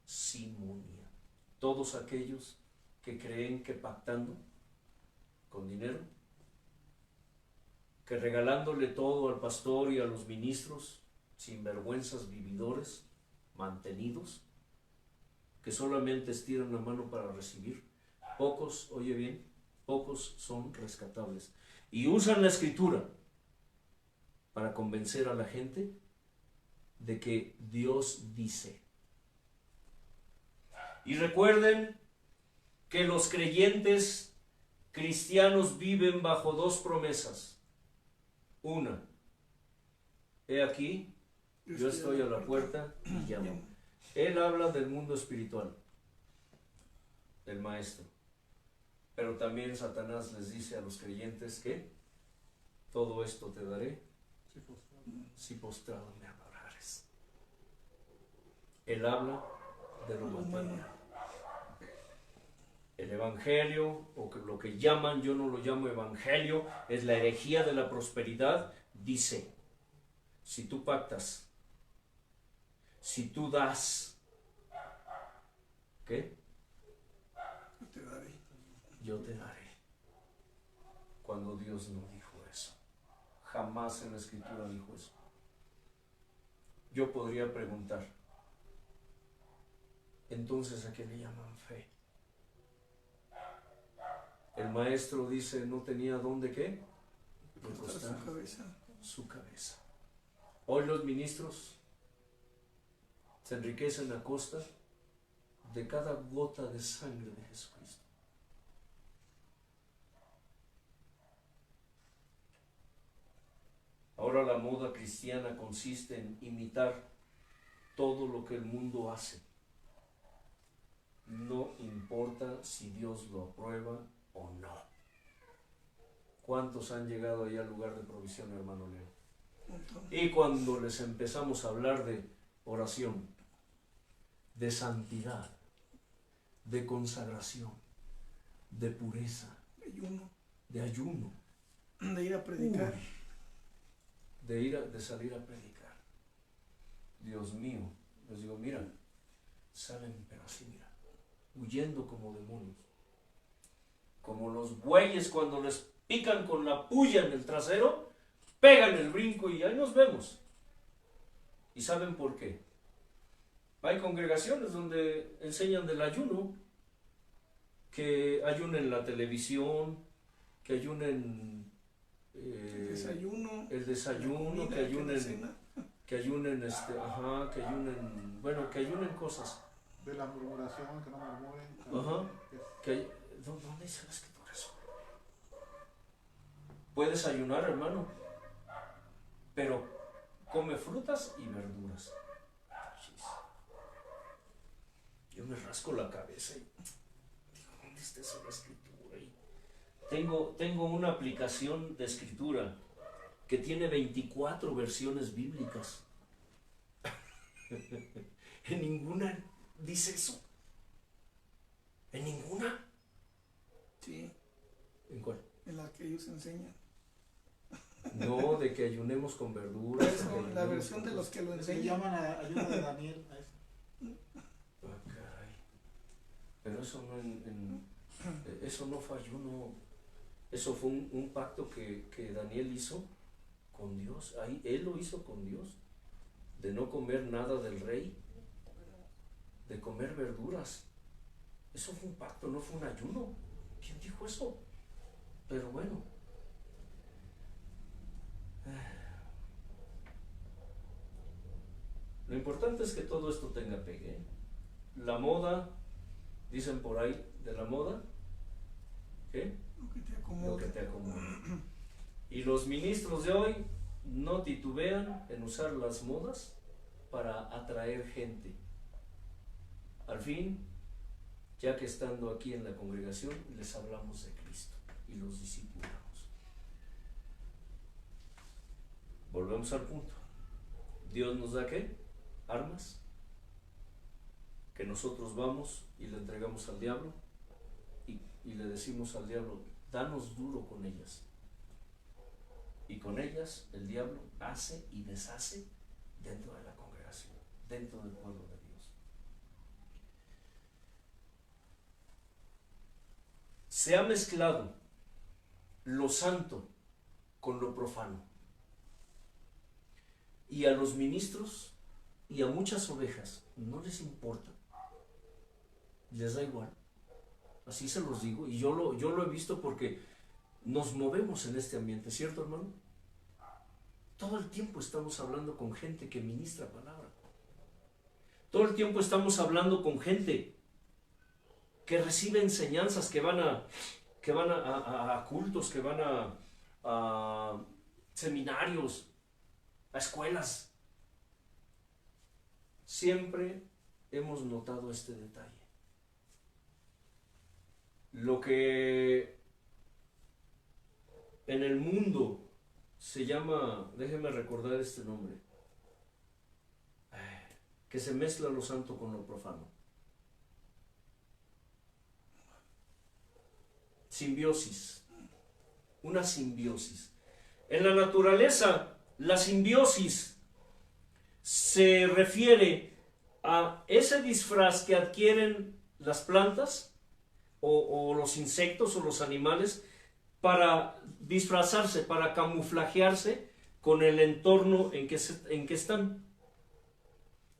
Simonía. Todos aquellos que creen que pactando con dinero, que regalándole todo al pastor y a los ministros, sinvergüenzas, vividores, mantenidos, que solamente estiran la mano para recibir, pocos, oye bien, pocos son rescatables. Y usan la escritura para convencer a la gente de que Dios dice. Y recuerden que los creyentes cristianos viven bajo dos promesas. Una, he aquí, yo estoy a la puerta y llamo. Él habla del mundo espiritual, del maestro. Pero también Satanás les dice a los creyentes que todo esto te daré si postrado me adorares. Él habla de lo material. El evangelio, o lo que llaman, yo no lo llamo evangelio, es la herejía de la prosperidad. Dice, si tú pactas, si tú das, ¿qué? Yo te daré. Yo te daré. Cuando Dios no dijo eso. Jamás en la Escritura dijo eso. Yo podría preguntar, entonces, ¿a qué le llaman fe? El maestro dice, no tenía dónde, ¿qué? Recostar su cabeza. Su cabeza. Hoy los ministros se enriquecen a costa de cada gota de sangre de Jesucristo. Ahora la moda cristiana consiste en imitar todo lo que el mundo hace. No importa si Dios lo aprueba o no. ¿Cuántos han llegado ahí al lugar de provisión, hermano Leo? Y cuando les empezamos a hablar de oración, de santidad, de consagración, de pureza, de ayuno, de ir a predicar, de salir a predicar. Dios mío, les digo, mira, salen pero así, mira, huyendo como demonios, como los bueyes cuando les pican con la puya en el trasero, pegan el brinco y ahí nos vemos. ¿Y saben por qué? Hay congregaciones donde enseñan del ayuno, que ayunen la televisión, que ayunen el desayuno, comida, que ayunen, bueno, que ayunen cosas. De la murmuración, que no murmuren. Ajá. ¿Dónde dice la Escritura eso? Puedes ayunar, hermano, pero come frutas y verduras. Yo me rasco la cabeza y digo, ¿dónde está eso la Escritura? Y tengo una aplicación de Escritura que tiene 24 versiones bíblicas. En ninguna dice eso. ¿En ninguna? Sí. ¿En cuál? En la que ellos enseñan. No, de que ayunemos con verduras. Eso, la versión de los que lo Se enseñan. llaman a ayuno de Daniel. A eso. Ah, caray. Pero eso eso no fue ayuno. Eso fue un pacto que Daniel hizo con Dios. Ahí él lo hizo con Dios. De no comer nada del rey. De comer verduras. Eso fue un pacto, no fue un ayuno. ¿Quién dijo eso? Pero bueno. Lo importante es que todo esto tenga pegue. La moda, dicen por ahí, de la moda, ¿qué? Lo que te acomoda. Lo que te acomoda. Y los ministros de hoy no titubean en usar las modas para atraer gente. Al fin, ya que estando aquí en la congregación, les hablamos de Cristo y los discipulamos. Volvemos al punto. Dios nos da ¿qué? Armas que nosotros vamos y le entregamos al diablo y le decimos al diablo, danos duro con ellas. Y con ellas el diablo hace y deshace dentro de la congregación, dentro del pueblo de Dios. Se ha mezclado lo santo con lo profano. Y a los ministros y a muchas ovejas no les importa, les da igual. Así se los digo, y yo lo he visto porque nos movemos en este ambiente, ¿cierto, hermano? Todo el tiempo estamos hablando con gente que ministra palabra. Todo el tiempo estamos hablando con gente que recibe enseñanzas, que van a cultos, que van a seminarios, a escuelas. Siempre hemos notado este detalle. Lo que en el mundo se llama, déjeme recordar este nombre, que se mezcla lo santo con lo profano. Simbiosis. Una simbiosis. En la naturaleza, la simbiosis se refiere a ese disfraz que adquieren las plantas o los insectos o los animales para disfrazarse, para camuflajearse con el entorno en que están.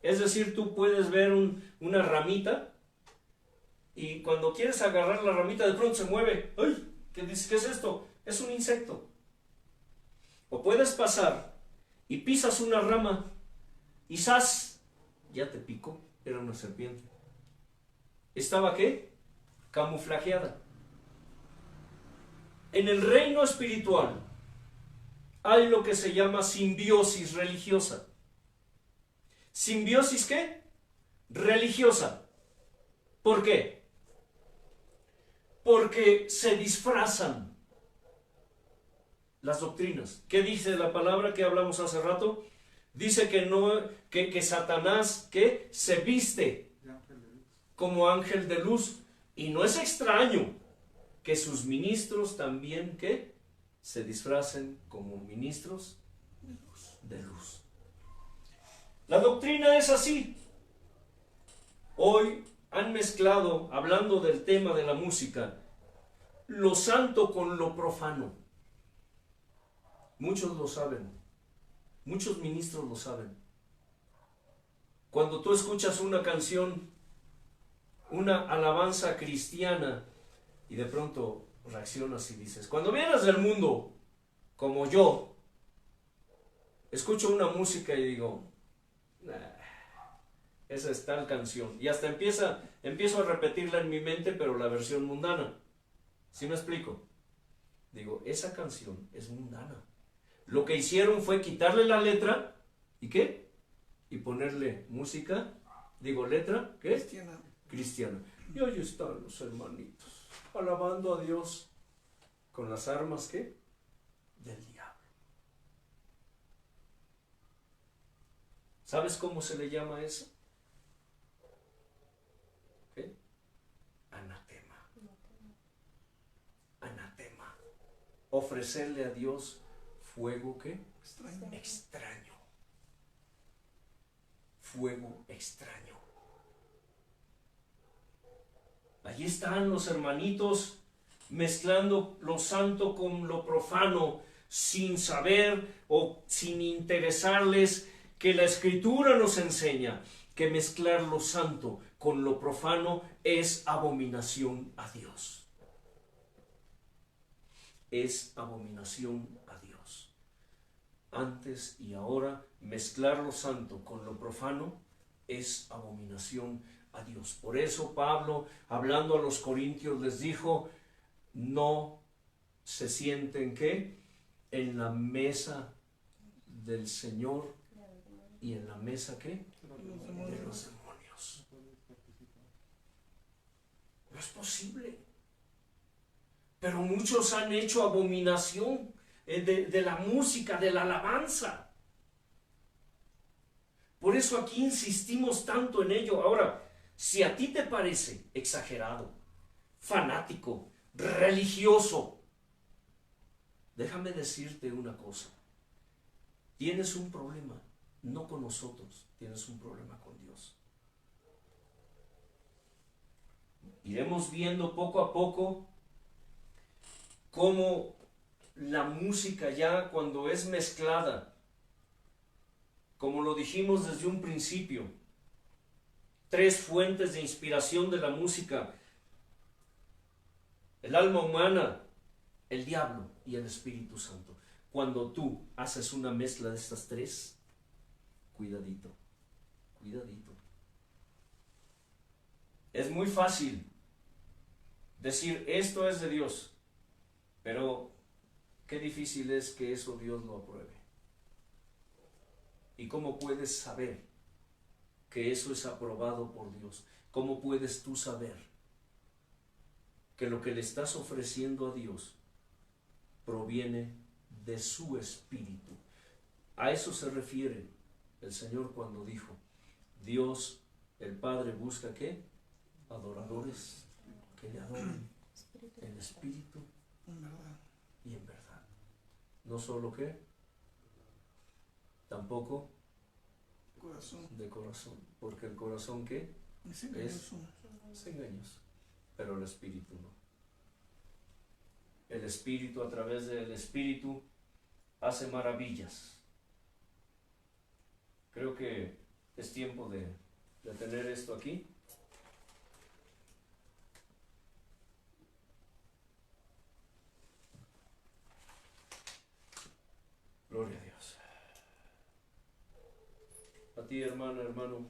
Es decir, tú puedes ver una ramita y cuando quieres agarrar la ramita de pronto se mueve. ¡Ay! ¿Qué es esto? Es un insecto. O puedes pasar y pisas una rama y ¡zas! Ya te picó. Era una serpiente. ¿Estaba qué? Camuflajeada. En el reino espiritual hay lo que se llama simbiosis religiosa. ¿Simbiosis qué? Religiosa. ¿Por qué? Porque se disfrazan las doctrinas. ¿Qué dice la palabra que hablamos hace rato? Dice que Satanás que se viste como ángel de luz. Y no es extraño que sus ministros también que se disfracen como ministros de luz. La doctrina es así. Hoy han mezclado, hablando del tema de la música, lo santo con lo profano. Muchos lo saben. Muchos ministros lo saben. Cuando tú escuchas una canción, una alabanza cristiana, y de pronto reaccionas y dices, cuando vienes del mundo, como yo, escucho una música y digo, esa es tal canción. Y hasta empiezo a repetirla en mi mente, pero la versión mundana. ¿Sí me explico? Digo, esa canción es mundana. Lo que hicieron fue quitarle la letra, ¿y qué? Y ponerle música, letra, ¿qué? Cristiana. Y ahí están los hermanitos, alabando a Dios con las armas, ¿qué? Del diablo. ¿Sabes cómo se le llama eso? ¿Qué? Anatema. Anatema. Ofrecerle a Dios fuego, ¿qué? Extraño. Fuego extraño. Allí están los hermanitos mezclando lo santo con lo profano, sin saber o sin interesarles que la Escritura nos enseña que mezclar lo santo con lo profano es abominación a Dios. Es abominación a Dios. Antes y ahora, mezclar lo santo con lo profano es abominación a Dios. Por eso Pablo, hablando a los corintios, les dijo, no se sienten ¿qué? En la mesa del Señor y en la mesa ¿qué? De los demonios. No es posible. Pero muchos han hecho abominación de la música, de la alabanza. Por eso aquí insistimos tanto en ello. Ahora, si a ti te parece exagerado, fanático, religioso, déjame decirte una cosa. Tienes un problema, no con nosotros, tienes un problema con Dios. Iremos viendo poco a poco cómo la música ya cuando es mezclada, como lo dijimos desde un principio, 3 fuentes de inspiración de la música: el alma humana, el diablo y el Espíritu Santo. Cuando tú haces una mezcla de estas 3, cuidadito, cuidadito. Es muy fácil decir esto es de Dios, pero qué difícil es que eso Dios lo apruebe. ¿Y cómo puedes saber que eso es aprobado por Dios? ¿Cómo puedes tú saber que lo que le estás ofreciendo a Dios proviene de su Espíritu? A eso se refiere el Señor cuando dijo, Dios, el Padre, busca ¿qué? Adoradores que le adoren en espíritu y en verdad. No solo ¿qué? Tampoco de corazón, porque el corazón ¿qué? Es engañoso, pero el espíritu no. el Espíritu, a través del Espíritu, hace maravillas. Creo que es tiempo de tener esto aquí. Gloria a Dios. A ti, hermana, hermano,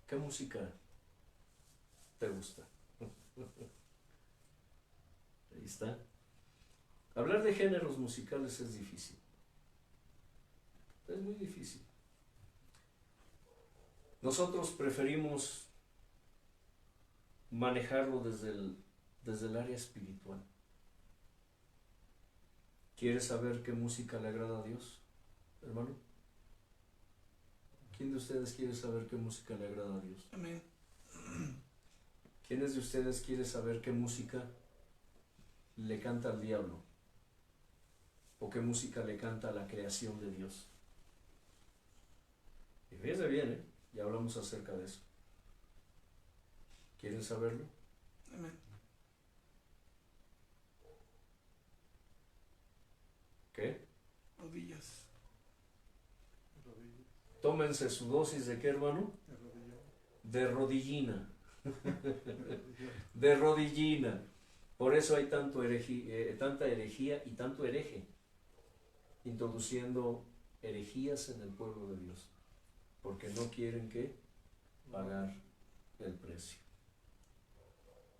¿qué música te gusta? Ahí está. Hablar de géneros musicales es difícil. Es muy difícil. Nosotros preferimos manejarlo desde el área espiritual. ¿Quieres saber qué música le agrada a Dios, hermano? ¿Quién de ustedes quiere saber qué música le agrada a Dios? Amén. ¿Quiénes de ustedes quiere saber qué música le canta al diablo? ¿O qué música le canta a la creación de Dios? Y fíjense bien, ya hablamos acerca de eso. ¿Quieren saberlo? Amén. ¿Qué? Rodillas. Rodillas, Tómense su dosis de ¿qué, hermano? de rodillas, De rodillina. de rodillas. De rodillina. Por eso hay tanta herejía y tanto hereje, introduciendo herejías en el pueblo de Dios, porque no quieren que pagar el precio.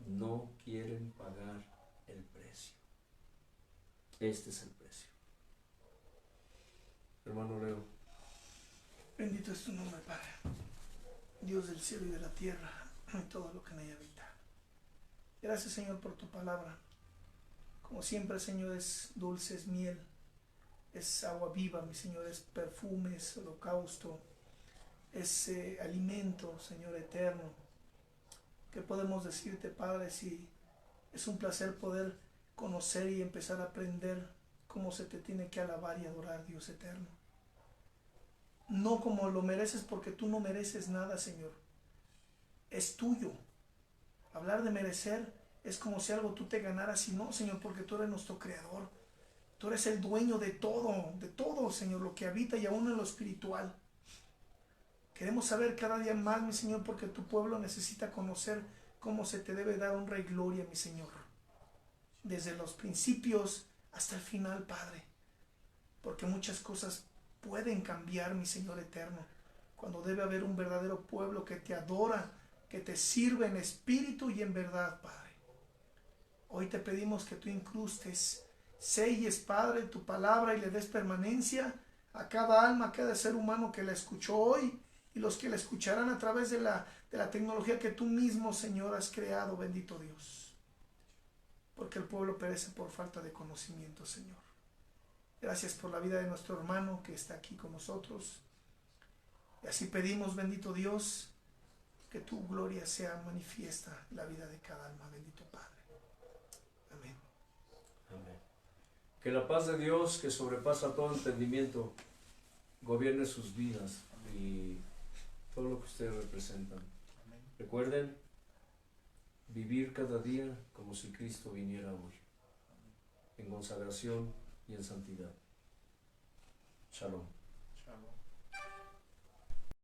No quieren pagar el precio. Este es el precio. Hermano Leo, Bendito es tu nombre, Padre. Dios del cielo y de la tierra y todo lo que en ella habita. Gracias, Señor, por tu palabra. Como siempre, Señor, es dulce, es miel, es agua viva, mi Señor, es perfume, es holocausto, es alimento, Señor eterno. ¿Qué podemos decirte, Padre, si es un placer poder conocer y empezar a aprender cómo se te tiene que alabar y adorar, Dios eterno? No como lo mereces, porque tú no mereces nada, Señor. Es tuyo. Hablar de merecer es como si algo tú te ganaras y no, Señor, porque tú eres nuestro creador. Tú eres el dueño de todo, Señor, lo que habita y aún en lo espiritual. Queremos saber cada día más, mi Señor, porque tu pueblo necesita conocer cómo se te debe dar honra y gloria, mi Señor. Desde los principios hasta el final, Padre. Porque muchas cosas pueden cambiar, mi Señor eterno, cuando debe haber un verdadero pueblo que te adora, que te sirve en espíritu y en verdad, Padre. Hoy te pedimos que tú incrustes, selles, Padre, tu palabra y le des permanencia a cada alma, a cada ser humano que la escuchó hoy y los que la escucharán a través de la tecnología que tú mismo, Señor, has creado, bendito Dios. Porque el pueblo perece por falta de conocimiento, Señor. Gracias por la vida de nuestro hermano que está aquí con nosotros. Y así pedimos, bendito Dios, que tu gloria sea manifiesta en la vida de cada alma, bendito Padre. Amén. amén. Que la paz de Dios, que sobrepasa todo entendimiento, gobierne sus vidas y todo lo que ustedes representan. Amén. Recuerden vivir cada día como si Cristo viniera hoy, en consagración y en santidad. Shalom. Shalom.